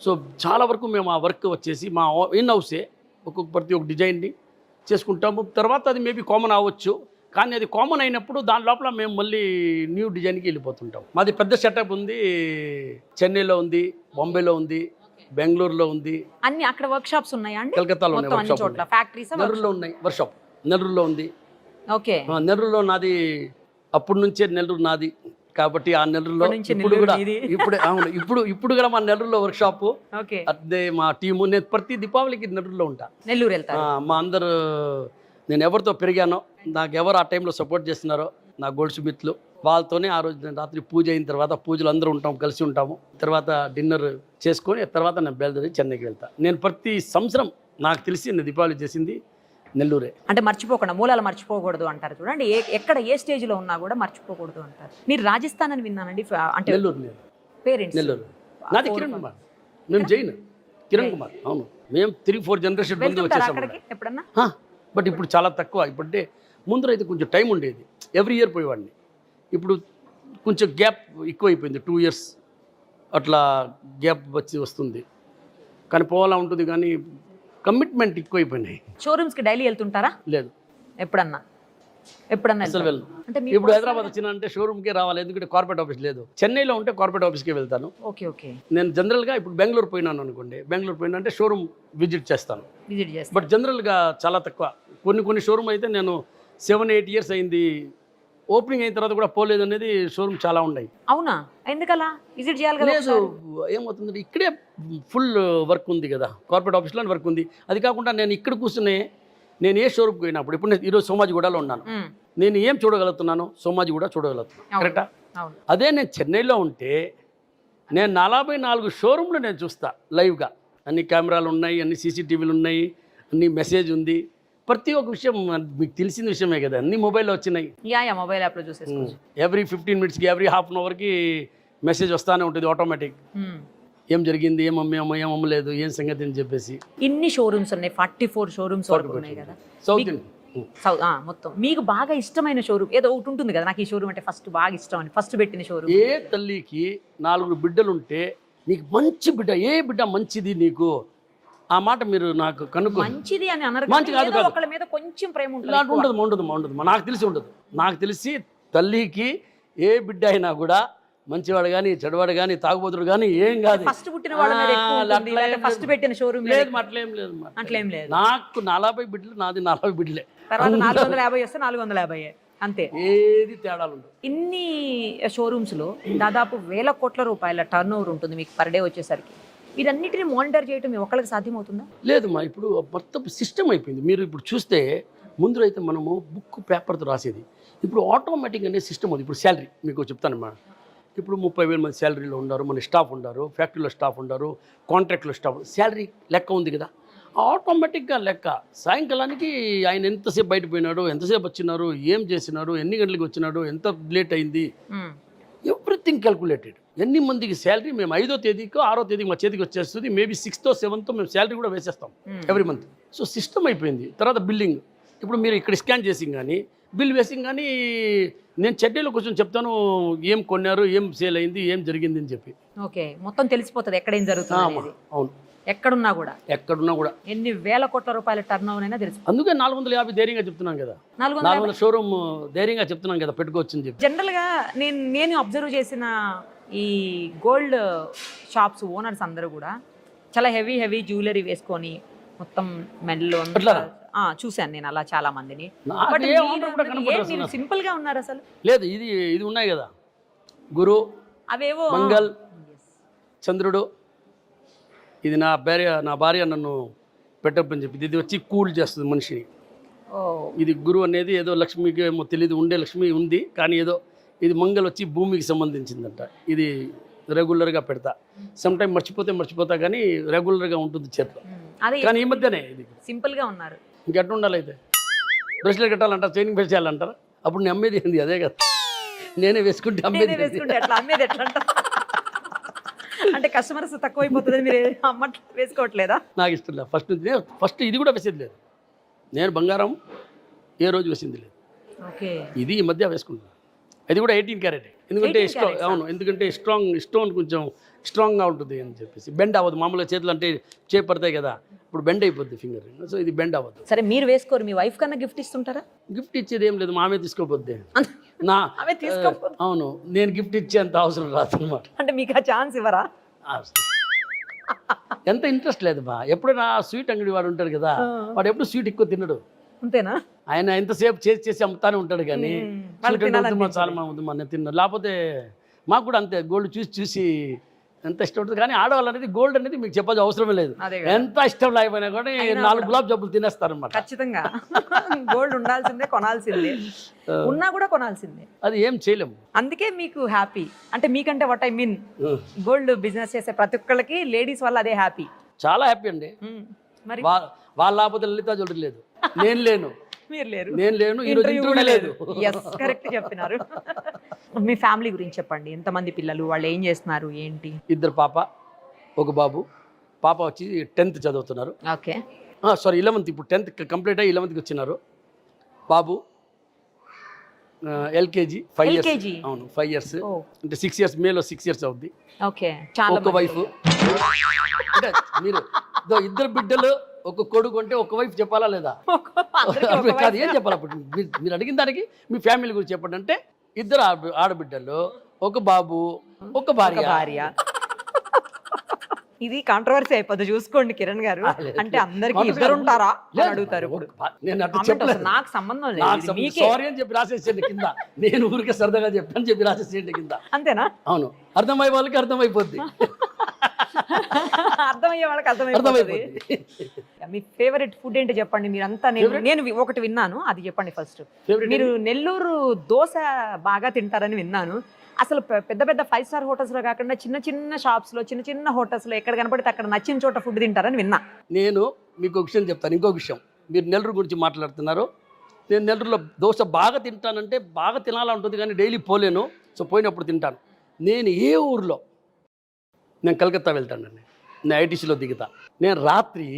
సో చాలా వరకు మేము ఆ వర్క్ వచ్చేసి మా ఇన్ హౌసే ప్రతి ఒక్క డిజైన్ని చేసుకుంటాము. తర్వాత అది మేబీ కామన్ అవ్వచ్చు, కానీ అది కామన్ అయినప్పుడు దాని లోపల మేము మళ్ళీ న్యూ డిజైన్కి వెళ్ళిపోతుంటాం. మాది పెద్ద సెటప్ ఉంది, చెన్నైలో ఉంది, బాంబేలో ఉంది, బెంగళూరులో ఉంది. అన్ని అక్కడ వర్క్ షాప్స్ ఉన్నాయా అండి? కలకత్తాలో ఉన్నాయి వర్క్ షాప్, ఫ్యాక్టరీస్ నెల్లూరులో ఉన్నాయి వర్క్ షాప్, నెల్లూరులో ఉంది. ఓకే, నెల్లూరులో నాది అప్పటి నుంచే నెల్లూరు నాది కాబట్టి ఆ నెల్లూరులో ఇప్పుడు కూడా ఇప్పుడు కూడా మా నెల్లూరులో వర్క్ షాప్. అదే మా టీము. నేను ప్రతి దీపావళికి నెల్లూరులో ఉంటా. నెల్లూరు వెళ్తా. మా అందరు నేను ఎవరితో పెరిగానో, నాకు ఎవరు ఆ టైంలో సపోర్ట్ చేస్తున్నారో నా గోల్డ్ సుమిత్లు, వాళ్ళతోనే ఆ రోజు నేను రాత్రి పూజ అయిన తర్వాత, పూజలు అందరూ కలిసి ఉంటాము. తర్వాత డిన్నర్ చేసుకొని తర్వాత నేను బయలుదేరి చెన్నైకి వెళ్తా. నేను ప్రతి సంవత్సరం నాకు తెలిసి నేను దీపావళి చేసింది నెల్లూరే. అంటే మర్చిపోకుండా, మూలాలు మర్చిపోకూడదు అంటారు చూడండి. ఎక్కడ ఏ స్టేజ్లో ఉన్నా కూడా మర్చిపోకూడదు అంటారు. మీరు రాజస్థాన్ అని విన్నానండి. అంటే నెల్లూరు, పేరెంట్స్ నెల్లూరు. నాది కిరణ్ కుమార్, మేము జైన్ కిరణ్ కుమార్. అవును. మేము 3-4 జనరేషన్ ముందు వెళ్తుంటారా వచ్చేసాం. అక్కడికి ఎప్పుడన్నా? బట్ ఇప్పుడు చాలా తక్కువ. ఇప్పుడంటే ముందర అయితే కొంచెం టైం ఉండేది, ఎవ్రీ ఇయర్ పోయేవాడిని. ఇప్పుడు కొంచెం గ్యాప్ ఎక్కువైపోయింది, 2 years అట్లా గ్యాప్ వస్తుంది. కానీ పోవాలా ఉంటుంది, కానీ కమిట్మెంట్ ఎక్కువైపోయినాయి. షోరూమ్స్కి డైలీ వెళ్తుంటారా? లేదు, ఎప్పుడన్నా అసలు వెళ్తారా? వెళ్ళను. అంటే మీ ఇప్పుడు హైదరాబాద్ వచ్చిన అంటే షోరూమ్కే రావాలి, ఎందుకంటే కార్పొరేట్ ఆఫీస్ లేదు. చెన్నైలో ఉంటే కార్పొరేట్ ఆఫీస్కే వెళ్తాను. ఓకే నేను జనరల్గా ఇప్పుడు బెంగళూరు పోయినాను అనుకోండి, బెంగళూరు పోయినా అంటే షోరూమ్ విజిట్ చేస్తాను. విజిట్ చేస్తాను. బట్ జనరల్గా చాలా తక్కువ. కొన్ని షోరూమ్ అయితే నేను 7-8 years అయింది, ఓపెనింగ్ అయిన తర్వాత కూడా పోలేదు అనేది షోరూమ్ చాలా ఉన్నాయి. అవునా? ఎందుకలా? విజిట్ చేయాలి కదా. లేదు, ఏమవుతుందంటే ఇక్కడే ఫుల్ వర్క్ ఉంది కదా, కార్పొరేట్ ఆఫీస్లో వర్క్ ఉంది. అది కాకుండా నేను ఇక్కడ కూర్చునే నేను ఏ షోరూమ్కి పోయినప్పుడు, ఇప్పుడు నేను ఈరోజు సోమాజిగూడలో ఉన్నాను, నేను ఏం చూడగలుగుతున్నాను? సోమాజిగూడ చూడగలుగుతున్నాను, కరెక్టా? అదే నేను చెన్నైలో ఉంటే నేను 44 షోరూమ్లు నేను చూస్తా లైవ్గా. అన్ని కెమెరాలు ఉన్నాయి, అన్ని సీసీటీవీలు ఉన్నాయి, అన్ని మెసేజ్ ఉంది. ప్రతి ఒక్క విషయం మీకు తెలిసిన విషయమే కదా, అన్ని మొబైల్లో వచ్చినాయి. మొబైల్ యాప్లో చూసేసుకోవచ్చు. ఎవ్రీ 15 minutesకి ఎవ్రీ హాఫ్ అన్ అవర్కి మెసేజ్ వస్తానే ఉంటుంది ఆటోమేటిక్. ఏం జరిగింది, ఏం అమ్మలేదు, ఏం సంగతి అని చెప్పేసి. ఇన్ని షోరూమ్స్ ఉన్నాయి, 44 షోరూమ్స్ వరకు ఉన్నాయి కదా సౌత్ మొత్తం. మీకు బాగా ఇష్టమైన షోరూమ్ ఏదో ఒకటి ఉంటుంది కదా, నాకు ఈ షోరూమ్ అంటే ఫస్ట్ బాగా ఇష్టం అని ఫస్ట్ పెట్టిన షోరూమ్? ఏ తల్లికి 4 బిడ్డలుంటే నీకు మంచి బిడ్డ, ఏ బిడ్డ మంచిది నీకు, ఆ మాట మీరు నాకు కనుక్కో. మంచిది అని అనరు, మంచి కాదు కాదు, ఒకళ్ళ మీద కొంచెం ప్రేమ ఉంటుంది. ఉండదు. నాకు తెలిసి తల్లికి ఏ బిడ్డ అయినా కూడా మంచివాడు కానీ చెడువాడు కానీ తాగుబోతుడు కానీ ఏం కాదు, ఫస్ట్ పుట్టిన వాళ్ళ మీద ఎక్కువ ఉంటుంది, లేకపోతే ఫస్ట్ పెట్టిన షోరూమ్ లేదు. అట్లేం లేదు. నాకు 40 బిడ్డలు, నాది 40 బిడ్డలే. తర్వాత 450 వస్తే 450 అంతే, ఏది తేడాలు ఉండదు. ఇన్ని షోరూమ్స్ లో దాదాపు 1000 కోట్ల రూపాయల టర్న్ ఓవర్ ఉంటుంది మీకు పర్ డే వచ్చేసరికి. వీరన్నిటిని మానిటర్ చేయడం మీ ఒక్కళ్ళకి సాధ్యమవుతుందా? లేదు మా, ఇప్పుడు మొత్తం సిస్టమ్ అయిపోయింది. మీరు ఇప్పుడు చూస్తే ముందు అయితే మనము బుక్ పేపర్తో రాసేది, ఇప్పుడు ఆటోమేటిక్ అనే సిస్టమ్ ఉంది. ఇప్పుడు శాలరీ మీకు చెప్తానమ్మా, ఇప్పుడు 30,000 మంది శాలరీలో ఉన్నారు, మన స్టాఫ్ ఉన్నారు, ఫ్యాక్టరీలో స్టాఫ్ ఉన్నారు, కాంట్రాక్ట్లో స్టాఫ్, శాలరీ లెక్క ఉంది కదా, ఆటోమేటిక్గా లెక్క. సాయంకాలానికి ఆయన ఎంతసేపు బయట పోయినాడు, ఎంతసేపు వచ్చినారు, ఏం చేసినారు, ఎన్ని గంటలకు వచ్చినాడు, ఎంత లేట్ అయింది, ఎవ్రీథింగ్ క్యాల్కులేటెడ్. ఎన్ని మందికి శాలరీ మేము 5వ తేదీకో 6వ తేదీకి మా చేతికి వచ్చేస్తుంది, మేబీ 6th or 7th మేము శాలరీ కూడా వేసేస్తాం ఎవ్రీ మంత్. సో సిస్టమ్ అయిపోయింది. తర్వాత బిల్లింగ్, ఇప్పుడు మీరు ఇక్కడ స్కాన్ చేసి కానీ బిల్ వేసి కానీ నేను చెడ్డీలో కొంచెం చెప్తాను, ఏం కొన్నారు, ఏం సేల్ అయింది, ఏం జరిగింది అని చెప్పి. ఓకే, మొత్తం తెలిసిపోతుంది ఎక్కడ ఏం జరుగుతుంది. అవును, ఎక్కడున్నా కూడా ఎన్ని 1000 కోట్ల రూపాయల టర్న్ ఓవర్ అయినా తెలుసు. అందుకే 450 ధైర్యంగా చెప్తున్నాం కదా, 400 షోరూమ్ ధైర్యంగా చెప్తున్నాం కదా, పెట్టుకోవచ్చు అని చెప్పి. జనరల్గా నేను అబ్జర్వ్ చేసిన ఈ గోల్డ్ షాప్స్ ఓనర్స్ అందరూ కూడా చాలా హెవీ జ్యువెలరీ వేసుకొని మొత్తం మెడలో చూశాను నేను అలా చాలా మందిని. సింపుల్ గా ఉన్నారు అసలు. లేదు, ఇది ఉన్నాయి కదా, గురు, అవేవో మంగళ్, చంద్రుడు. ఇది నా భార్య నన్ను పెట్టప్పని చెప్పి, ఇది వచ్చి కూల్ చేస్తుంది మనిషిని. ఇది గురు అనేది ఏదో లక్ష్మికి ఏమో తెలియదు, ఉండే లక్ష్మి ఉంది కానీ ఏదో, ఇది మంగళ వచ్చి భూమికి సంబంధించిందంట. ఇది రెగ్యులర్గా పెడతా, సమ్ టైం మర్చిపోతా కానీ రెగ్యులర్గా ఉంటుంది చేతిలో. కానీ ఈ మధ్యనే ఇది సింపుల్గా ఉన్నారు. ఇంకెట్లా ఉండాలి అయితే, బ్రెస్లెట్ కట్టాలంటారు, చైనింగ్ బెల్ట్ చేయాలంటారు. అప్పుడు నేను అమ్మేది ఏంది అదే కదా, నేనే వేసుకుంటే అమ్మేది ఎట్లా అంటే కస్టమర్స్ తక్కువైపోతుంది, మీరు వేసుకోవట్లేదా? నాకు ఇష్టం లేదు ఫస్ట్ ఇది కూడా వేసేది లేదు. నేను బంగారం ఏ రోజు వేసింది లేదు. ఇది ఈ మధ్య వేసుకుంటున్నాను. అది కూడా 18 క్యారెట్, ఎందుకంటే ఎందుకంటే స్టోన్ కొంచెం స్ట్రాంగ్గా ఉంటుంది అని చెప్పేసి, బెండ్ అవ్వదు. మామూలుగా చేతులు అంటే చేపడతాయి కదా, ఇప్పుడు బెండ్ అయిపోద్ది ఫింగర్, సో ఇది బెండ్ అవ్వదు. సరే, మీరు వేసుకోరు, మీ వైఫ్ కన్నా గిఫ్ట్ ఇస్తుంటారా? గిఫ్ట్ ఇచ్చేది ఏం లేదు, మామే తీసుకోపోద్ది. అవును, నేను గిఫ్ట్ ఇచ్చేంత అవసరం రాదు అనమాట. అంటే మీకు ఆ ఛాన్స్ ఇవ్వరా? ఎంత ఇంట్రెస్ట్ లేదు బా. ఎప్పుడైనా స్వీట్ అంగడి వాడు ఉంటాడు కదా, వాడు ఎప్పుడు స్వీట్ ఎక్కువ తినడు. అంతేనా? ఆయన ఎంతసేపు చేసి అమ్ముతానే ఉంటాడు కానీ చాలా మన తిన్నాడు. లేకపోతే మాకు కూడా అంతే, గోల్డ్ చూసి ఎంత ఇష్టం ఉంటుంది. కానీ ఆడవాళ్ళు అనేది గోల్డ్ అనేది మీకు చెప్పాల్సిన అవసరమే లేదు. ఎంత ఇష్టం లేకపోయినా కూడా 4 గులాబ్ జాములు తినేస్తారు అనమాట. ఖచ్చితంగా గోల్డ్ ఉండాల్సిందే, కొనాల్సిందే, ఉన్నా కూడా కొనాల్సిందే. అది ఏం చేయలేము. అందుకే మీకు హ్యాపీ. అంటే మీకంటే what I mean, gold business చేసే ప్రతి ఒక్కళ్ళకి లేడీస్ వల్ల అదే హ్యాపీ. చాలా హ్యాపీ అండి. మరి వాళ్ళ లేకపోతే లలితా జ్యువెలరీ లేదు, నేను లేను, నేను లేను, ఇంటర్వ్యూ లేదు. కరెక్ట్ చెప్పినారు. మీ ఫ్యామిలీ గురించి చెప్పండి. ఎంతమంది పిల్లలు, వాళ్ళు ఏం చేస్తున్నారు, ఏంటి? 2 పాప 1 బాబు. పాప వచ్చి 10th చదువుతున్నారు. ఓకే. సారీ 11th, ఇప్పుడు 10th కంప్లీట్ అయ్యి 11th వచ్చినారు. బాబు ఎల్కేజీ 5 years. LKG? అవును 5 years అంటే 6 years, మేలో 6 years అవుద్ది. ఓకే. చాలా ఒక వైఫ్ అంటే మీరు ఇద్దరు బిడ్డలు ఒక కొడుకు అంటే ఒక వైఫ్ చెప్పాలా లేదా? కాదు, ఏం చెప్పాలి అప్పుడు? మీరు అడిగిన దానికి మీ ఫ్యామిలీ గురించి చెప్పండి అంటే ఇద్దరు ఆడబిడ్డలు, ఒక బాబు, ఒక భార్య. ఇది కాంట్రవర్సీ అయిపోద్ది, చూసుకోండి కిరణ్ గారు. అంటే అందరికి ఇద్దరు ఉంటారా అని అడుగుతారు. నేను అట్లా Comment చెప్పలేదు. వస్తుంది. నాకు సంబంధం లేదు, మీకే. సారీ అని చెప్పి రాసేసేయండి కింద. నేను ఊరికే సరదాగా చెప్పాను చెప్పి రాసేసేయండి కింద. అంతేనా? అవును, అర్థమయ్యే వాళ్ళకి అర్థమైపోద్ది. అర్థమయ్యే వాళ్ళకి అర్థమైపోతుంది. మీ ఫేవరెట్ ఫుడ్ ఏంటో చెప్పండి మీరంతా. నేను ఒకటి విన్నాను, అది చెప్పండి ఫస్ట్. మీరు నెల్లూరు దోశ బాగా తింటారని విన్నాను. అసలు పెద్ద పెద్ద 5 star హోటల్స్లో కాకుండా చిన్న చిన్న షాప్స్లో, చిన్న చిన్న హోటల్స్లో ఎక్కడ కనపడితే అక్కడ నచ్చిన చోట ఫుడ్ తింటారని విన్నా. నేను మీకు ఒక విషయం చెప్తాను. ఇంకో విషయం, మీరు నెల్లూరు గురించి మాట్లాడుతున్నారు. నేను నెల్లూరులో దోశ బాగా తింటానంటే బాగా తినాలంటుంది, కానీ డైలీ పోలేను. సో పోయినప్పుడు తింటాను. నేను ఏ ఊర్లో, నేను కలకత్తా వెళ్తానండి, నేను ఐటీసీలో దిగుతా. నేను రాత్రి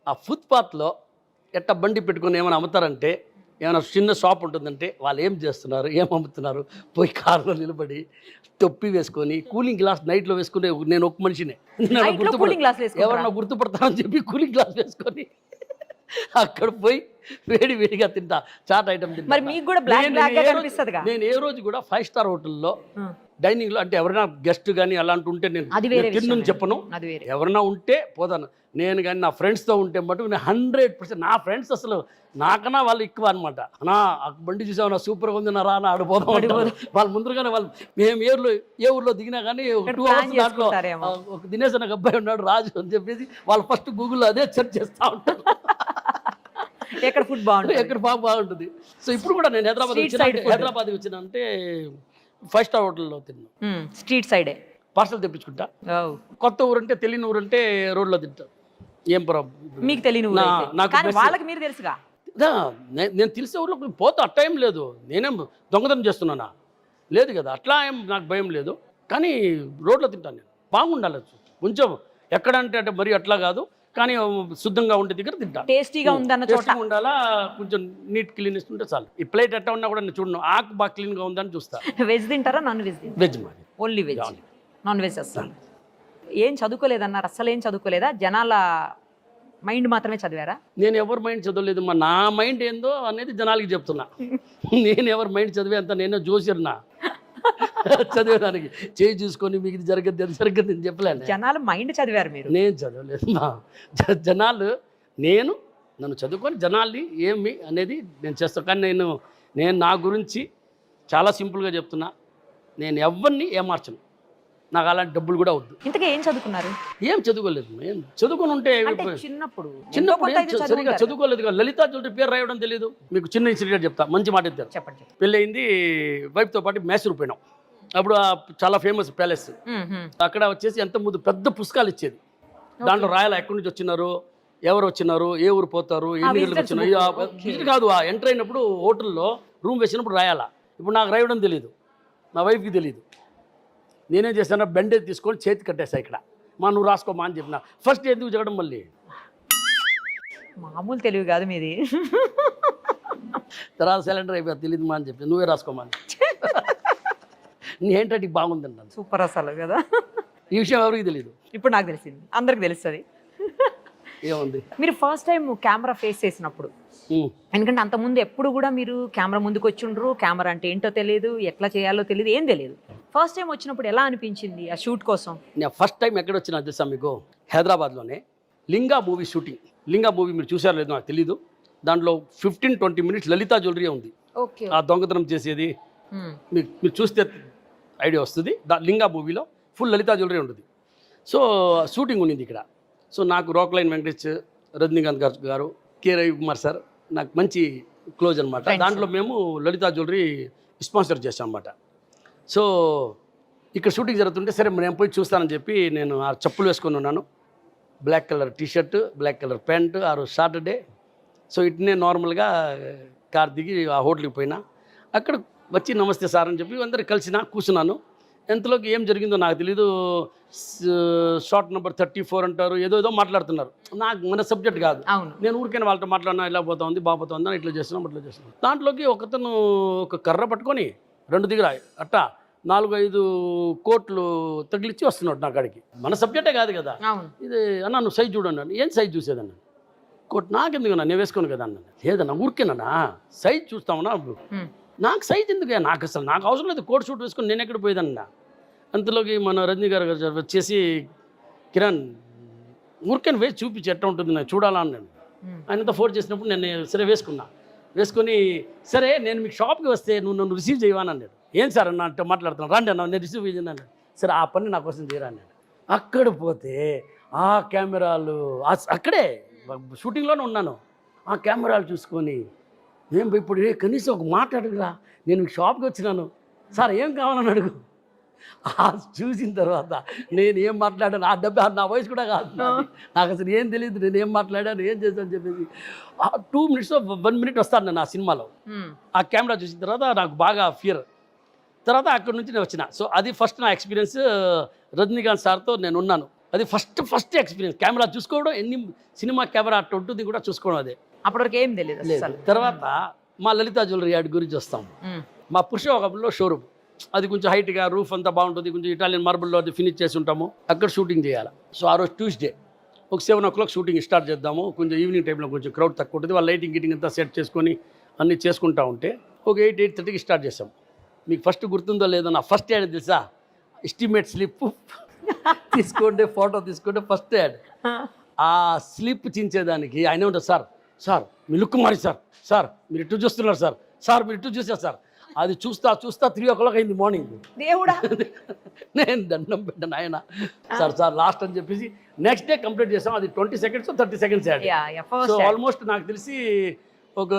ఆ ఫుట్పాత్లో ఎట్ట బండి పెట్టుకొని ఏమైనా అమ్ముతారంటే, ఏమైనా చిన్న షాప్ ఉంటుందంటే వాళ్ళు ఏం చేస్తున్నారు, ఏం అమ్ముతున్నారు, పోయి కారులో నిలబడి తొప్పి వేసుకొని కూలింగ్ గ్లాస్ నైట్లో వేసుకునే నేను ఒక మనిషినే. ఎవరన్నా గుర్తుపడతానని చెప్పి కూలింగ్ గ్లాస్ వేసుకొని అక్కడ పోయి వేడిగా తింటా. చాట్ ఐటమ్ తింటా. నేను ఏ రోజు కూడా 5 star హోటల్లో డైనింగ్లో అంటే ఎవరైనా గెస్ట్ కానీ అలాంటి ఉంటే నేను తిన్నని చెప్పను. ఎవరైనా ఉంటే పోతాను. నేను కానీ నా ఫ్రెండ్స్తో ఉంటే మటుకు నేను 100%, నా ఫ్రెండ్స్ అసలు నాకన్నా వాళ్ళు ఎక్కువ అనమాట. నా బండి చూసావు, నా సూపర్గా ఉంది, నా రానా ఆడిపోదాం. వాళ్ళు ముందుగానే వాళ్ళు మేము ఏ ఊర్లో దిగినా కానీ 2 hours దాంట్లో ఒక దినేష్ అనే అబ్బాయి ఉన్నాడు రాజు అని చెప్పేసి వాళ్ళు ఫస్ట్ గూగుల్లో అదే సెర్చ్ చేస్తూ ఉంటారు. ఎక్కడ ఫుడ్ బాగుంటుంది, ఎక్కడ బాగుంటుంది. సో ఇప్పుడు కూడా నేను హైదరాబాద్ వచ్చిన అంటే 5 star హోటల్లో తిన్నాను. స్ట్రీట్ సైడే పార్సల్ తెప్పించుకుంటా. కొత్త ఊరంటే తెలియని ఊరంటే రోడ్లో తింటా. ఏం ప్రాబ్లం, మీకు తెలియని వాళ్ళకి మీరు తెలుసుగా. నేను తెలిసే ఊర్లో పోతా, ఆ టైం లేదు. నేనేం దొంగతనం చేస్తున్నానా? లేదు కదా, అట్లా ఏం నాకు భయం లేదు. కానీ రోడ్లో తింటాను నేను. బాగుండాలి కొంచెం, ఎక్కడంటే మరి అట్లా కాదు, కానీ శుద్ధంగా ఉండే దగ్గర తింటా. టేస్టీగా ఉండాలా, కొంచెం నీట్ క్లీన్ ఉంటే చాలు. ఈ ప్లేట్ ఎట్లా ఉన్నా కూడా నేను చూడను, ఆకు బాగా క్లీన్గా ఉందని చూస్తా. వెజ్ తింటారా, నాన్ వెజ్? వెజ్ మాది. ఓన్లీ వెజ్, నాన్ వెజ్ అసలు ఏం చదువుకోలేదన్నారు? అస్సలు ఏం చదువుకోలేదా? జనాల మైండ్ మాత్రమే చదివారా? నేను ఎవరి మైండ్ చదవలేదు. నా మైండ్ ఏందో అనేది జనాలకి చెప్తున్నా. నేను ఎవరి మైండ్ చదివే అంత నేను జోసిర్నా చదివేదానికి. చేయి చూసుకొని మీకు ఇది జరగద్దు, అది జరగద్దు అని చెప్పలేను. జనాల మైండ్ చదివారు మీరు? నేను చదవలేదు. జనాలు నన్ను చదువుకొని జనాల్ని ఏమి అనేది నేను చేస్తాను. కానీ నేను నా గురించి చాలా సింపుల్గా చెప్తున్నా. నేను ఎవరిని ఏమార్చను. నాకు అలాంటి డబ్బులు కూడా వద్దు. ఇంతకీ ఏం చదువుకున్నారు? ఏం చదువుకోలేదు. నేను చదువుకొని ఉంటే చిన్నప్పుడు సరిగా చదువుకోలేదు. లలితా జ్యువెలరీ పేరు రాయడం తెలియదు. మీకు చిన్న ఇన్సిడెంట్ చెప్తా, మంచి మాట ఇద్దారు. చెప్పండి. పెళ్ళయింది, వైఫ్తో పాటు మైసూరు పోయినాం. అప్పుడు చాలా ఫేమస్ ప్యాలెస్. అక్కడ వచ్చేసి ఎంత ముందు పెద్ద పుస్తకాలు ఇచ్చేది. దాంట్లో రాయాల ఎక్కడి నుంచి వచ్చినారు, ఎవరు వచ్చినారు, ఏ ఊరు పోతారు, ఎన్ని గంటలకు వచ్చినారు. ఇది కాదు, ఎంటర్ అయినప్పుడు హోటల్లో రూమ్ వేసినప్పుడు రాయాలా. ఇప్పుడు నాకు రాయడం తెలియదు, నా వైఫ్కి తెలియదు. నేనేం చేశాను, బెండేజ్ తీసుకొని చేతి కట్టేసా. ఇక్కడ నువ్వు రాసుకోమా అని చెప్పిన. ఫస్ట్ ఎందుకు చేయడం, మళ్ళీ మామూలు తెలివి కాదు మీది. తర్వాత సిలిండర్ అయిపోయా, తెలియదు మా అని చెప్పి నువ్వే రాసుకోమా అని. నీ హ్యాండ్ రైటింగ్ బాగుందండి. సూపర్ అసలు కదా. ఈ విషయం ఎవరికి తెలియదు, ఇప్పుడు నాకు తెలిసింది, అందరికి తెలుస్తుంది. ఏముంది, మీరు ఫస్ట్ టైం కెమెరా ఫేస్ చేసినప్పుడు, ఎందుకంటే అంతకుముందు ఎప్పుడు కూడా మీరు కెమెరా ముందుకు వచ్చిండ్రు, కెమెరా అంటే ఏంటో తెలియదు, ఎట్లా చేయాలో తెలియదు, ఏం తెలియదు. ఫస్ట్ టైం వచ్చినప్పుడు ఎలా అనిపించింది ఆ షూట్ కోసం? నేను ఫస్ట్ టైం ఎక్కడ వచ్చినా తెలుసా మీకు? హైదరాబాద్లోనే లింగా మూవీ షూటింగ్. లింగా మూవీ మీరు చూసారో లేదో నాకు తెలీదు. దాంట్లో 15-20 minutes లలితా జ్యువెలరీ ఉంది. ఆ దొంగతనం చేసేది మీరు చూస్తే ఐడియా వస్తుంది. లింగా మూవీలో ఫుల్ లలితా జ్యువెలరీ ఉంటుంది. సో షూటింగ్ ఉండింది ఇక్కడ. సో నాకు రోక్లైన్ వెంకటేష్, రజనీకాంత్ గారు, కే రవికుమార్ సార్ నాకు మంచి క్లోజ్ అనమాట. దాంట్లో మేము లలితా జ్యువెలరీ స్పాన్సర్ చేసాం అన్నమాట. సో ఇక్కడ షూటింగ్ జరుగుతుంటే సరే నేను పోయి చూస్తానని చెప్పి నేను ఆ చెప్పులు వేసుకొని ఉన్నాను. Black colour t shirt, black colour pant. ఆ రోజు సాటర్డే. సో ఇట్నే నార్మల్గా కార్ దిగి ఆ హోటల్కి పోయినా. అక్కడ వచ్చి నమస్తే సార్ అని చెప్పి అందరు కలిసిన కూర్చున్నాను. ఎంతలోకి ఏం జరిగిందో నాకు తెలీదు. షార్ట్ నెంబర్ 34 అంటారు, ఏదో మాట్లాడుతున్నారు. నాకు మన సబ్జెక్ట్ కాదు. అవును. నేను ఊరికైనా వాళ్ళతో మాట్లాడినా ఇలా పోతుంది బాగుపోతుందా, ఇట్లా చేస్తున్నాం అట్లా చేస్తున్నాం. దాంట్లోకి ఒకతను ఒక కర్ర పట్టుకొని 2 దగ్గర అట్టా 4-5 కోట్లు తగిలిచ్చి వస్తున్నాడు నా కాడికి. మన సబ్జెక్టే కాదు కదా అవును. ఇది. అన్న నువ్వు సైజ్ చూడన్నాను. ఏం సైజ్ చూసేదన్నా? కోట్ నాకెందుకన్నా, నేను వేసుకోను కదా అన్న. లేదన్నా ఊరికేనా సైజ్ చూస్తామన్నా. నాకు సైజ్ ఎందుకు, నాకు అసలు నాకు అవసరం లేదు. కోట్ షూట్ వేసుకొని నేను ఎక్కడ పోయేదన్నా. అంతలోకి మన రజనీ గారు వచ్చేసి కిరణ్ ఊరికని వేసి చూపించి ఎట్లా ఉంటుంది నేను చూడాలా అన్నాను. ఆయనంతా ఫోన్ చేసినప్పుడు నేను సరే వేసుకొని సరే నేను మీకు షాప్కి వస్తే నువ్వు నన్ను రిసీవ్ చేయవని అన్నాడు. ఏం సార్ అన్న అంటే మాట్లాడుతున్నాను, రండి అన్న నేను రిసీవ్ చేయను అన్నాడు. సరే ఆ పని నా కోసం చేయరా అన్నాడు. అక్కడ పోతే ఆ కెమెరాలు అక్కడే షూటింగ్లోనే ఉన్నాను. ఆ కెమెరాలు చూసుకొని నేను ఇప్పుడు కనీసం ఒక మాట అడుగురా, నేను మీకు షాప్కి వచ్చినాను సార్ ఏం కావాలని అడుగు. చూసిన తర్వాత నేను ఏం మాట్లాడాను, ఆ డబ్బు నా వయసు కూడా కాదు, నాకు అసలు ఏం తెలియదు నేను ఏం మాట్లాడాను ఏం చేశాను చెప్పేసి. 2 minutes 1 minute వస్తాను నేను ఆ సినిమాలో. ఆ కెమెరా చూసిన తర్వాత నాకు బాగా ఫియర్. తర్వాత అక్కడి నుంచి నేను వచ్చిన. సో అది ఫస్ట్ నా ఎక్స్పీరియన్స్. రజనీకాంత్ సార్తో నేను ఉన్నాను. అది ఫస్ట్ ఎక్స్పీరియన్స్. కెమెరా చూసుకోవడం, ఎన్ని సినిమా కెమెరా అట్లా ఉంటుంది కూడా చూసుకోవడం. అదే అప్పటివరకు ఏం తెలియదు. తర్వాత మా లలితా జ్యువెలరీ యాడ్ గురించి వస్తాం. మా పురుషోగంలో షోరూమ్, అది కొంచెం హైట్గా, రూఫ్ అంతా బాగుంటుంది, కొంచెం ఇటాలియన్ మార్బుల్లో అది ఫినిష్ చేసి ఉంటాము. అక్కడ షూటింగ్ చేయాలి. సో ఆ రోజు ట్యూస్డే ఒక 7 o'clock షూటింగ్ స్టార్ట్ చేద్దాము. కొంచెం ఈవినింగ్ టైంలో కొంచెం క్రౌడ్ తక్కువ ఉంటుంది. వాళ్ళు లైటింగ్ గిటింగ్ అంతా సెట్ చేసుకొని అన్నీ చేసుకుంటా ఉంటే ఒక 8-8:30కి స్టార్ట్ చేసాం. మీకు ఫస్ట్ గుర్తుందో లేదో, నా ఫస్ట్ యాడ్ తెలుసా? ఎస్టిమేట్ స్లిప్ తీసుకోండి, ఫోటో తీసుకోండి, ఫస్ట్ యాడ్. ఆ స్లిప్ చించేదానికి ఆయన ఉంటారు, సార్ మీ లుక్ మారి సార్ మీరు ఇటు చూస్తున్నారు సార్ మీరు ఇటు చూసారు సార్. అది చూస్తా 3 o'clock అయింది మార్నింగ్. దేవుడా నేను దండం పెట్టాను ఆయన సార్ లాస్ట్ అని చెప్పేసి నెక్స్ట్ డే కంప్లీట్ చేసాం. అది 20 seconds 30 seconds add. So almost నాకు తెలిసి ఒక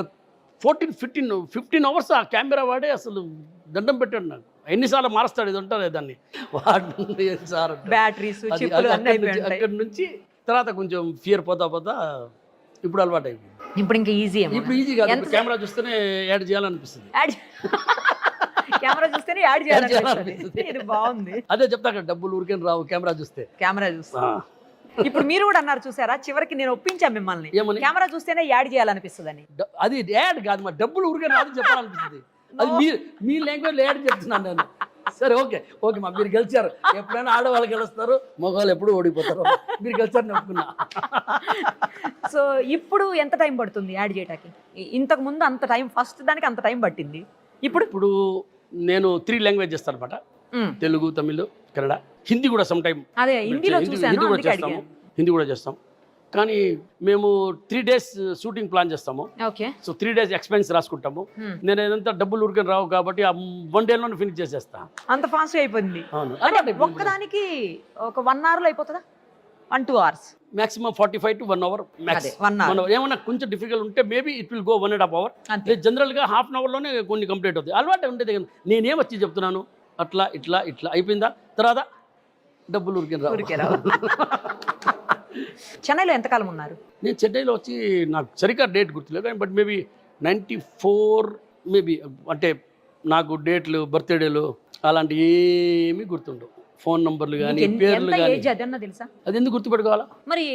14-15 hours ఆ కెమెరా వాడే అసలు దండం పెట్టాడు నాకు. ఎన్నిసార్లు మారుస్తాడు ఇది ఉంటారు దాన్ని వాడు సార్ బ్యాటరీస్ అక్కడి నుంచి. తర్వాత కొంచెం ఫియర్ పోతా ఇప్పుడు అలవాటు అయిపోయింది. ఇప్పుడు ఇంకా ఈజీ. ఇప్పుడు ఈజీ కాదు, కెమెరా చూస్తేనే యాడ్ చేయాలనిపిస్తుంది. కెమెరా చూస్తేనే యాడ్ చేయాలనిపిస్తుంది. ఇది బాగుంది. అదే చెప్తా కదా, డబ్బులు ఊరికే రావు కెమెరా చూస్తే. ఇప్పుడు మీరు కూడా అన్నారు చూసారా, చివరికి నేను ఒప్పించాను మిమ్మల్ని, కెమెరా చూస్తేనే యాడ్ చేయాలనిపిస్తుంది. అది యాడ్ కాదు, మా డబ్బులు ఊరికే రాదు చెప్పాలనిపిస్తుంది. అది మీ లాంగ్వేజ్లో యాడ్ చెప్తున్నాను నేను. సరే ఓకే మా మీరు గెలిచారు. ఎప్పుడైనా ఆడవాళ్ళు గెలుస్తారు, మగవాళ్ళు ఎప్పుడు ఓడిపోతారు. మీరు గెలిచారని ఒప్పుకున్నా. సో ఇప్పుడు ఎంత టైం పడుతుంది యాడ్ చేయడానికి? ఇంతకు ముందు అంత టైం, ఫస్ట్ దానికి అంత టైం పట్టింది. ఇప్పుడు నేను 3 languages చేస్తాను అనమాట. తెలుగు, తమిళ్, కన్నడ, హిందీ కూడా సమ్ టైం. అదే హిందీ కూడా చేస్తాము, హిందీ కూడా చేస్తాం. కానీ మేము 3 days షూటింగ్ ప్లాన్ చేస్తాము. సో 3 days ఎక్స్పెన్స్ రాసుకుంటాము. నేను ఏదంతా డబ్బులు ఊరికే రావు కాబట్టి ఆ 1 day లోనే ఫినిష్ చేసేస్తా. అంత ఫాస్ట్ అయిపోయింది. ఒక్కదానికి ఒక 1 hour లో అయిపోతుందా? 1-2 hours maximum 45 to 1 hour max. ఏమన్నా కొంచెం డిఫికల్ట్ ఉంటే maybe it will go 1.5 hour. జనరల్గా ½ hour లోనే కొన్ని కంప్లీట్ అవుతాయి. అలవాటు ఉండేది కదా. నేనేం వచ్చి చెప్తున్నాను అట్లా అయిపోయిందా. తర్వాత డబ్బులు ఊరికే రావు. చెన్నైలో ఎంతకాలం ఉన్నారు? నేను చెన్నైలో వచ్చి నాకు సరిగ్గా డేట్ గుర్తులేదు కానీ బట్ మేబీ 94 మేబీ. అంటే నాకు డేట్లు, బర్త్డేలు అలాంటి ఏమీ గుర్తుండవు. ఫోన్ నంబర్లు కానీ పేర్లు కానీ. అది ఎందుకు గుర్తుపెట్టుకోవాలా? మరి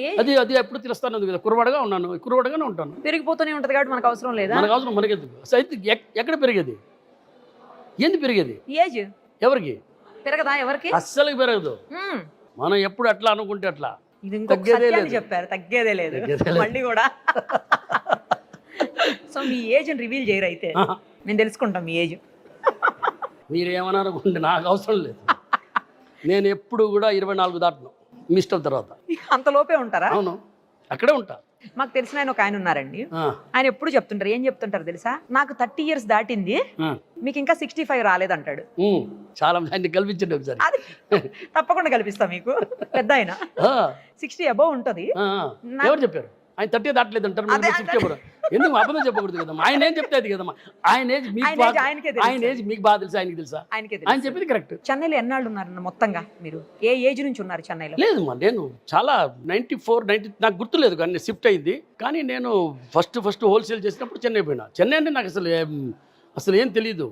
అది ఎప్పుడు తెలుస్తాను కదా. కుర్రవాడగానే ఉంటాను. పెరిగిపోతూనే ఉంటుంది కాబట్టి మనకు అవసరం లేదా? మనకు అవసరం మనకెందుకు? అయితే ఎక్కడ పెరిగేది? ఏంది పెరిగేది? ఏజ్ ఎవరికి పెరగదా? ఎవరికి అస్సలు పెరగదు. మనం ఎప్పుడు అట్లా అనుకుంటే అట్లా చెప్పారు, తగ్గేదే లేదు మళ్ళీ కూడా. సో మీ ఏజ్ రివీల్ చేయరు అయితే, మేము తెలుసుకుంటాం మీ ఏజ్. మీరేమనుకుంటే నాకు అవసరం లేదు. నేను ఎప్పుడు కూడా 24 దాటను మీ ఇష్టం. తర్వాత అంత లోపే ఉంటారా? అవును, అక్కడే ఉంటా. మాకు తెలిసిన ఆయన ఒక ఆయన ఉన్నారండి, ఆయన ఎప్పుడు చెప్తుంటారు. ఏం చెప్తుంటారు తెలుసా? నాకు 30 years దాటింది, మీకు ఇంకా 65 రాలేదంటాడు. చాలా మంది కల్పించండి ఒకసారి. తప్పకుండా కల్పిస్తా మీకు. పెద్ద ఆయన 60 above ఉంటుంది. ఎవరు చెప్పారు? ఆయన 30 దాటలేదు అంటారు. ఎందుకు అబద్ధం చెప్పకూడదు కదమ్మా. ఆయన ఏం చెప్తే అది కదమ్మా. ఆయన ఏజ్ మీకు బాగా తెలుసా? ఆయనకి తెలుసా? ఆయన చెప్పింది కరెక్ట్. చెన్నైలో ఎన్నాళ్ళు ఉన్నారు మొత్తంగా? మీరు ఏ ఏజ్ నుంచి ఉన్నారు చెన్నైలో? లేదమ్మా, నేను చాలా 94-90 నాకు గుర్తులేదు కానీ షిఫ్ట్ అయింది. కానీ నేను ఫస్ట్ హోల్సేల్ చేసినప్పుడు చెన్నై పోయినా. చెన్నై అంటే నాకు అసలు ఏం తెలియదు.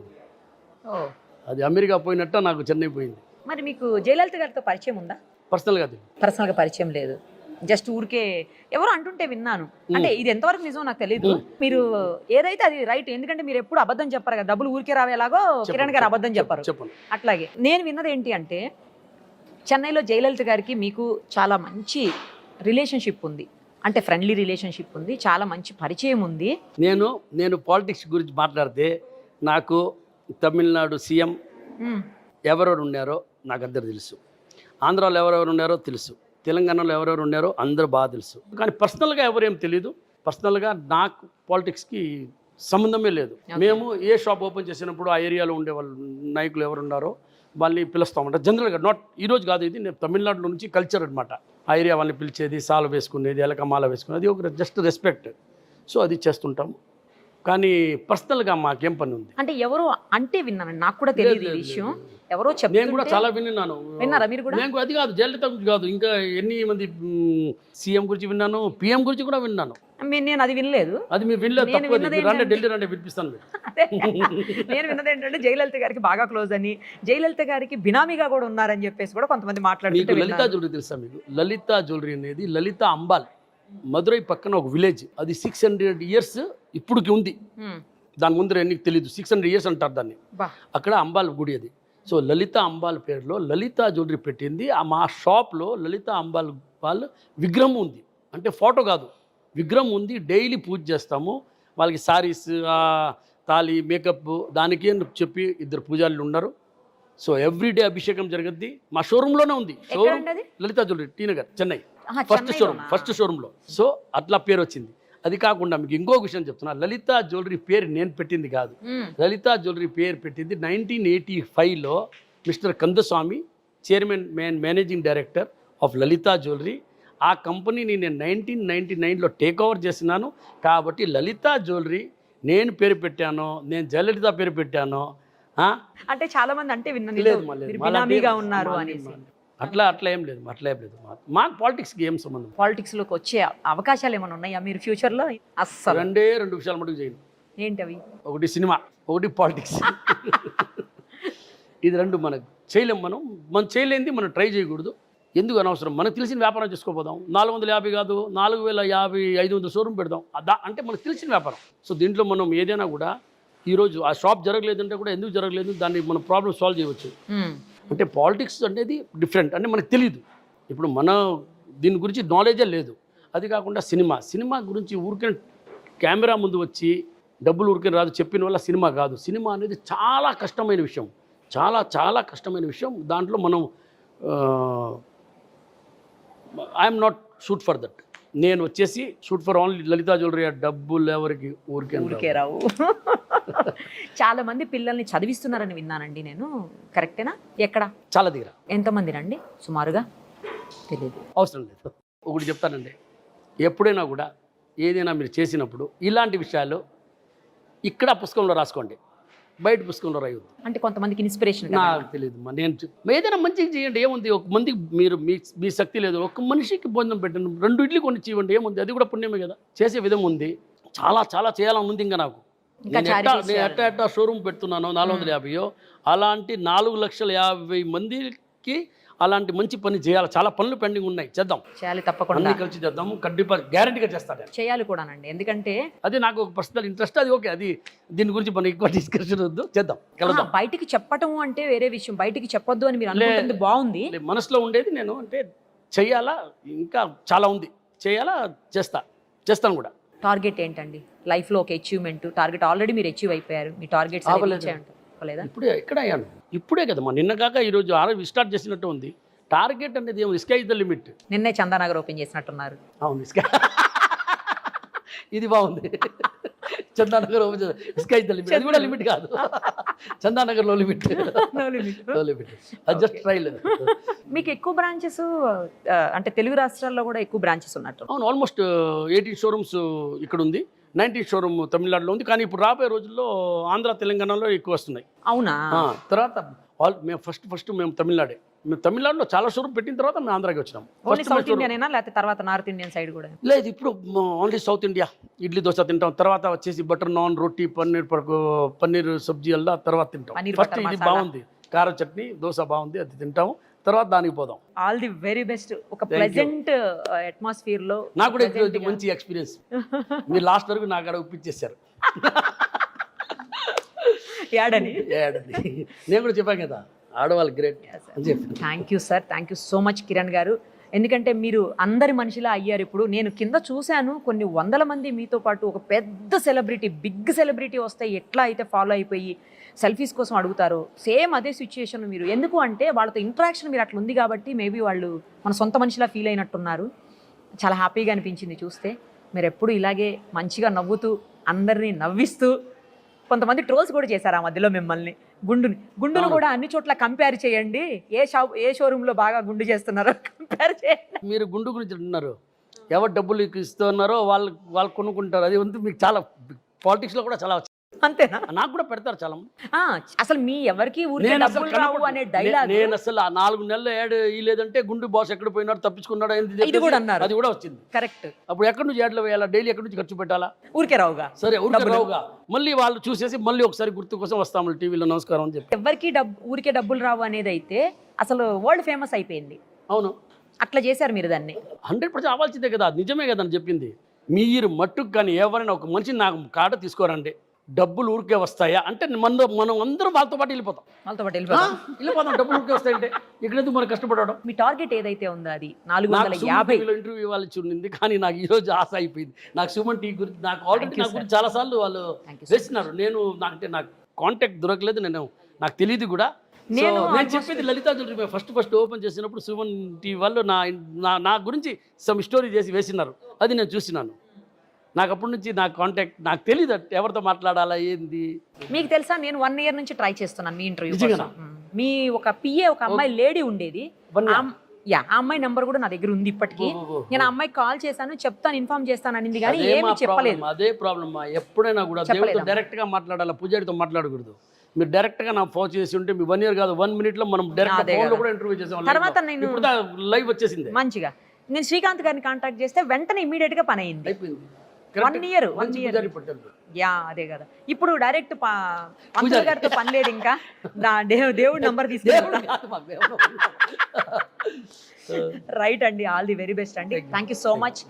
అది అమెరికా పోయినట్ట నాకు చెన్నై పోయింది. మరి మీకు జయలలిత గారితో పరిచయం ఉందా? పర్సనల్గా అది పర్సనల్గా పరిచయం లేదు, జస్ట్ ఊరికే ఎవరో అంటుంటే విన్నాను. అంటే ఇది ఎంతవరకు నిజం నాకు తెలియదు. మీరు ఏదైతే అది రైట్, ఎందుకంటే మీరు ఎప్పుడు అబద్ధం చెప్పారు కదా, డబ్బులు ఊరికే రావేలాగో కిరణ్ గారు అబద్ధం చెప్పారు. చెప్పండి. అట్లాగే నేను విన్నది ఏంటి అంటే చెన్నైలో జయలలిత గారికి మీకు చాలా మంచి రిలేషన్షిప్ ఉంది, అంటే ఫ్రెండ్లీ రిలేషన్షిప్ ఉంది, చాలా మంచి పరిచయం ఉంది. నేను పాలిటిక్స్ గురించి మాట్లాడితే నాకు తమిళనాడు సీఎం ఎవరెవరు ఉన్నారో నాకు అందరు తెలుసు, ఆంధ్రాలో ఎవరెవరు ఉన్నారో తెలుసు, తెలంగాణలో ఎవరెవరు ఉన్నారో అందరూ బాగా తెలుసు. కానీ పర్సనల్గా ఎవరేం తెలియదు. పర్సనల్గా నాకు పాలిటిక్స్కి సంబంధమే లేదు. మేము ఏ షాప్ ఓపెన్ చేసినప్పుడు ఆ ఏరియాలో ఉండే వాళ్ళు నాయకులు ఎవరు ఉన్నారో వాళ్ళని పిలుస్తామంట. జనరల్గా నాట్ ఈరోజు కాదు, ఇది నేను తమిళనాడులో నుంచి కల్చర్ అనమాట. ఆ ఏరియా వాళ్ళని పిలిచేది, సాల వేసుకునేది, ఎలకమాల వేసుకునేది ఒక జస్ట్ రెస్పెక్ట్. సో అది చేస్తుంటాము. కానీ పర్సనల్గా మాకేం పని ఉంది అంటే ఎవరో అంటే విన్నాను, నాకు కూడా తెలియదు ఈ విషయం. ఎవరో చెప్తే నేను కూడా చాలా విన్నాను. విన్నారా మీరు కూడా? నేను అది కాదు, జయలలిత గురించి కాదు, ఇంకా ఎన్ని మంది సీఎం గురించి విన్నాను, పిఎం గురించి కూడా విన్నాను. నేను అది వినలేదు. అది మీరు వినలేదు, తప్పదు. రండి, ఢిల్లీ రండి, వినిపిస్తాను. నేను విన్నది ఏంటంటే జయలలిత గారికి బాగా క్లోజ్ అని, జయలలిత గారికి బినామీగా కూడా ఉన్నారని చెప్పేసి కూడా కొంతమంది మాట్లాడుతుంటే. లలితా జ్యువెలరీ తెలుసా మీకు? లలితా జ్యువెలరీ అనేది లలిత అంబాల్, మదురై పక్కన ఒక విలేజ్. అది 600 years ఇప్పుడుకి ఉంది. దాని ముందర ఎన్నికి తెలీదు, 600 years అంటారు దాన్ని. అక్కడ అంబాల్ గుడి అది. సో లలిత అంబాల్ పేరులో లలితా జ్యువెలరీ పెట్టింది. మా షాప్లో లలిత అంబాల్ వాళ్ళ విగ్రహం ఉంది, అంటే ఫోటో కాదు, విగ్రహం ఉంది. డైలీ పూజ చేస్తాము. వాళ్ళకి సారీస్, తాళి, మేకప్ దానికి అని చెప్పి 2 పూజారులు ఉన్నారు. సో ఎవ్రీడే అభిషేకం జరగద్ది. మా షోరూంలోనే ఉంది. Showroom Lalitha jewellery, T Nagar, Chennai, first షోరూంలో. సో అట్లా పేరు వచ్చింది. అది కాకుండా మీకు ఇంకో విషయం చెప్తున్నా, లలితా జ్యువెలరీ పేరు నేను పెట్టింది కాదు. లలితా జ్యువెలరీ పేరు పెట్టింది 1985లో mister Kandaswamy, chairman managing director of Lalitha jewellery. ఆ కంపెనీని నేను 1999లో టేక్ ఓవర్ చేసినాను. కాబట్టి లలితా జ్యువెలరీ నేను పేరు పెట్టాను, నేను జయలలిత పేరు పెట్టాను. అంటే చాలా మంది అంటే విన్నాను ఉన్నారు అనేసి. అట్లా ఏం లేదు, మాకు పాలిటిక్స్కి ఏం సంబంధం. పాలిటిక్స్లోకి వచ్చే అవకాశాలు ఏమైనా ఉన్నాయా మీరు ఫ్యూచర్లో? అస్సలు 2 విషయాలు మటుకు చేయండి. ఏంటవి? ఒకటి సినిమా, ఒకటి పాలిటిక్స్. ఇది 2 మనకు చేయలేం. మనం చేయలేంది మనం ట్రై చేయకూడదు. ఎందుకు అనవసరం? మనకు తెలిసిన వ్యాపారం చేసుకోపోదాం. 450 కాదు, 4050, 500 షోరూమ్ పెడదాం. అంటే మనకు తెలిసిన వ్యాపారం. సో దీంట్లో మనం ఏదైనా కూడా ఈరోజు ఆ షాప్ జరగలేదంటే కూడా ఎందుకు జరగలేదు, దాన్ని మనం ప్రాబ్లమ్ సాల్వ్ చేయవచ్చు. అంటే పాలిటిక్స్ అనేది డిఫరెంట్, అంటే మనకు తెలియదు. ఇప్పుడు మన దీని గురించి నాలెడ్జే లేదు. అది కాకుండా సినిమా గురించి ఊరికే కెమెరా ముందు వచ్చి డబ్బులు ఊరికే రాదు చెప్పిన వల్ల సినిమా కాదు. సినిమా అనేది చాలా కష్టమైన విషయం, చాలా కష్టమైన విషయం. దాంట్లో మనం I am not shoot for that. నేను వచ్చేసి shoot for only Lalitha jewellery. డబ్బులు ఎవరికి ఊరికే రావు. చాలా మంది పిల్లల్ని చదివిస్తున్నారని విన్నానండి నేను, కరెక్టేనా? ఎక్కడ? చాలా దగ్గర. ఎంతమంది రండి సుమారుగా? తెలియదు, అవసరం లేదు. ఒకటి చెప్తానండి, ఎప్పుడైనా కూడా ఏదైనా మీరు చేసినప్పుడు ఇలాంటి విషయాలు ఇక్కడ పుస్తకంలో రాసుకోండి, బయట పుస్తకంలో రాయొద్దు. అంటే కొంతమందికి ఇన్స్పిరేషన్ నాకు తెలియదు. నేను ఏదైనా మంచిగా చేయండి, ఏముంది? ఒక మందికి మీరు మీ శక్తి లేదు, ఒక మనిషికి భోజనం పెట్టండి, 2 ఇడ్లీ కొని ఇవ్వండి, ఏముంది? అది కూడా పుణ్యమే కదా. చేసే విధం ఉంది, చాలా చేయాలని ఉంది. ఇంకా నాకు నేను ఎట్టా షోరూమ్ పెడుతున్నాను 450, అలాంటి 4,50,000 మందికి అలాంటి మంచి పని చేయాలి. చాలా పనులు పెండింగ్ ఉన్నాయి, చేయాలి తప్పకుండా. కలిసి చేద్దాము, కண்டிపా గ్యారెంటీగా చేస్తాను. చేయాలి కూడానండి, ఎందుకంటే అది నాకు ఒక పర్సనల్ ఇంట్రెస్ట్. అది ఓకే, అది దీని గురించి మనం ఎక్కువ డిస్కషన్ వద్దు, చేద్దాం. బయటికి చెప్పటం అంటే వేరే విషయం, బయటికి చెప్పొద్దు అని మీరు అనుకుంటుంది బాగుంది. మనసులో ఉండేది నేను అంటే చెయ్యాలా, ఇంకా చాలా ఉంది చేయాలా, చేస్తాను కూడా. టార్గెట్ ఏంటండి లైఫ్లో? ఒక అచీవ్మెంట్ టార్గెట్ ఆల్రెడీ మీరు అచీవ్ అయిపోయారు. మీ టార్గెట్స్ ఇప్పుడే ఎక్కడ అయ్యాను? ఇప్పుడే కదా నిన్న కాక ఈరోజు స్టార్ట్ చేసినట్టు ఉంది. టార్గెట్ అనేది ఏమో స్కై ఇస్ ద లిమిట్. నిన్నే చందానగర్ ఓపెన్ చేసినట్టున్నారు. అవును, ఇది బాగుంది. Chandanagar open sky is the limit, అది కూడా లిమిట్ కాదు. చందానగర్లో లిమిట్, అది జస్ట్ ట్రైల్. మీకు ఎక్కువ బ్రాంచెస్ అంటే తెలుగు రాష్ట్రాల్లో కూడా ఎక్కువ బ్రాంచెస్ ఉన్నట్టు? అవును, ఆల్మోస్ట్ 18 షోరూమ్స్ ఇక్కడ ఉంది, 19 షోరూమ్ తమిళనాడులో ఉంది. కానీ ఇప్పుడు రాబోయే రోజుల్లో ఆంధ్ర, తెలంగాణలో ఎక్కువ వస్తున్నాయి. అవునా? తర్వాత మేము ఫస్ట్ మేము తమిళనాడులో చాలా షోరూమ్ పెట్టిన తర్వాత మేము ఆంధ్రాకి వచ్చినాం. సౌత్ ఇండియన్ లేకపోతే తర్వాత నార్త్ ఇండియన్ సైడ్ కూడా? లేదు, ఇప్పుడు only south India. Idli dosa తింటాం, తర్వాత వచ్చేసి బటర్ నాన్, రోటీ, పన్నీర్ సబ్జీ అల్లా తర్వాత తింటాం. ఫస్ట్ ఇది బాగుంది, కారం చట్నీ దోశ బాగుంది, అది తింటాము, తర్వాత దానికి పోదాం. All the very best. ఒక ప్లెజెంట్ అట్మాస్ఫియర్ లో నాకు కూడా ఇది మంచి ఎక్స్పీరియన్స్. మీరు లాస్ట్ వరకు నాకు అక్కడ ఒప్పించేశారు. యాడని నేను కూడా చెప్పాను కదా, ఆడవాళ్ళు గ్రేట్ అని చెప్పి. Thank you sir, thank you so much Kiran గారు. ఎందుకంటే మీరు అందరి మనిషిలా అయ్యారు. ఇప్పుడు నేను కింద చూశాను, కొన్ని వందల మంది మీతో పాటు ఒక పెద్ద సెలబ్రిటీ, బిగ్ సెలబ్రిటీ వస్తే ఎట్లా అయితే ఫాలో అయిపోయి సెల్ఫీస్ కోసం అడుగుతారో, సేమ్ అదే సిచ్యుయేషన్ మీరు. ఎందుకు అంటే వాళ్ళతో ఇంటరాక్షన్ మీరు అట్లా ఉంది కాబట్టి మేబీ వాళ్ళు మన సొంత మనిషిలా ఫీల్ అయినట్టున్నారు. చాలా హ్యాపీగా అనిపించింది చూస్తే. మీరు ఎప్పుడు ఇలాగే మంచిగా నవ్వుతూ అందరినీ నవ్విస్తూ, కొంతమంది ట్రోల్స్ కూడా చేశారు ఆ మధ్యలో మిమ్మల్ని. గుండును కూడా అన్ని చోట్ల కంపేర్ చేయండి, ఏ షోరూంలో బాగా గుండు చేస్తున్నారో కంపేర్ చేయండి. మీరు గుండు గురించి అంటున్నారు, ఎవరు డబ్బులు ఇస్తున్నారో వాళ్ళు కొనుక్కుంటారు. అది ఉంది మీకు చాలా పాలిటిక్స్లో కూడా చాలా. అంతేనా? నాకు కూడా పెడతారు చాలా. అసలు మీ ఎవరికి అనే డైలాగ్ నేను అసలు ఆ 4 నెలలు యాడ్ లేదంటే గుండు బాస్ ఎక్కడ పోయినాడు, తప్పించుకున్నాడు, ఇది కూడా అన్నారు. అది కూడా వచ్చింది. కరెక్ట్. అప్పుడు ఎక్కడి నుంచి యాడ్లో వేయాలా, డైలీ ఎక్కడి నుంచి ఖర్చు పెట్టాలా? ఊరికే రావుగా. సరే ఊరికే రావుగా, మళ్ళీ వాళ్ళు చూసేసి మళ్ళీ ఒకసారి గుర్తు కోసం వస్తాము టీవీలో నమస్కారం అని చెప్పి. ఎవరికి ఊరికే డబ్బులు రావు అనేది అయితే అసలు వరల్డ్ ఫేమస్ అయిపోయింది. అవును, అట్లా చేశారు మీరు దాన్ని. 100% అవ్వాల్సిందే కదా, నిజమే కదా అని చెప్పింది. మీరు మట్టుకు కానీ ఎవరైనా ఒక మనిషి నాకు కాడ తీసుకోరండి, డబ్బులు ఊరికే వస్తాయా అంటే మనం అందరం వాళ్ళతో పాటు వెళ్ళిపోతాం. డబ్బులు ఊరికే వస్తాయంటే ఇక్కడ మనం కష్టపడడం. మీ టార్గెట్ ఏదైతే ఉందో అది 450 ఇంటర్వ్యూ ఇవ్వాలి చూడింది, కానీ నాకు ఈ రోజు ఆశ అయిపోయింది. నాకు సుమన్ టీ గురించి నాకు ఆల్రెడీ నాకు గురించి చాలా సార్లు వాళ్ళు వేసినారు. నాకు కాంటాక్ట్ దొరకలేదు, నాకు తెలియదు కూడా. నేను చెప్పేది లలితా జ్యువెలరీ ఫస్ట్ ఓపెన్ చేసినప్పుడు సుమన్ టీ వాళ్ళు నా గురించి సమ్ స్టోరీ చేసి వేసినారు, అది నేను చూసినాను. నాకు అప్పటి నుంచి నాకు కాంటాక్ట్ నాకు తెలియదు ఎవరితో మాట్లాడాలా ఏంది. మీకు తెలుసా, నేను 1 year నుంచి ట్రై చేస్తున్నాను మీ ఇంటర్వ్యూ. మీ ఒక పిఏ ఒక అమ్మాయి లేడీ ఉండేది, ఆ అమ్మాయి నెంబర్ కూడా నా దగ్గర ఉంది ఇప్పటికీ. నేను ఆ అమ్మాయికి కాల్ చేశాను, చెప్తాను, ఇన్ఫార్మ్ చేస్తాను అనింది, కానీ ఏమీ చెప్పలేదు. అదే ప్రాబ్లం. ఎప్పుడైనా కూడా దేవుడితో డైరెక్ట్ గా మాట్లాడాలి, పూజారితో మాట్లాడకూడదు. మీరు డైరెక్ట్ గా నాకు ఫోన్ చేసి ఉంటే మీ 1 year కాదు 1 minute లో మనం డైరెక్ట్ ఫోన్ లో కూడా ఇంటర్వ్యూ చేసాం. తర్వాత నేను లైవ్ వచ్చేసింది మంచిగా. నేను శ్రీకాంత్ గారిని కాంటాక్ట్ చేస్తే వెంటనే ఇమీడియట్ గా పని అయింది. అయిపోయింది. 1 year. యా, అదే కదా. ఇప్పుడు డైరెక్ట్ పంతులు గారితో పని లేదు, ఇంకా దేవుడి నంబర్ తీసుకుని. రైట్ అండి, ఆల్ ది వెరీ బెస్ట్ అండి. Thank you so much.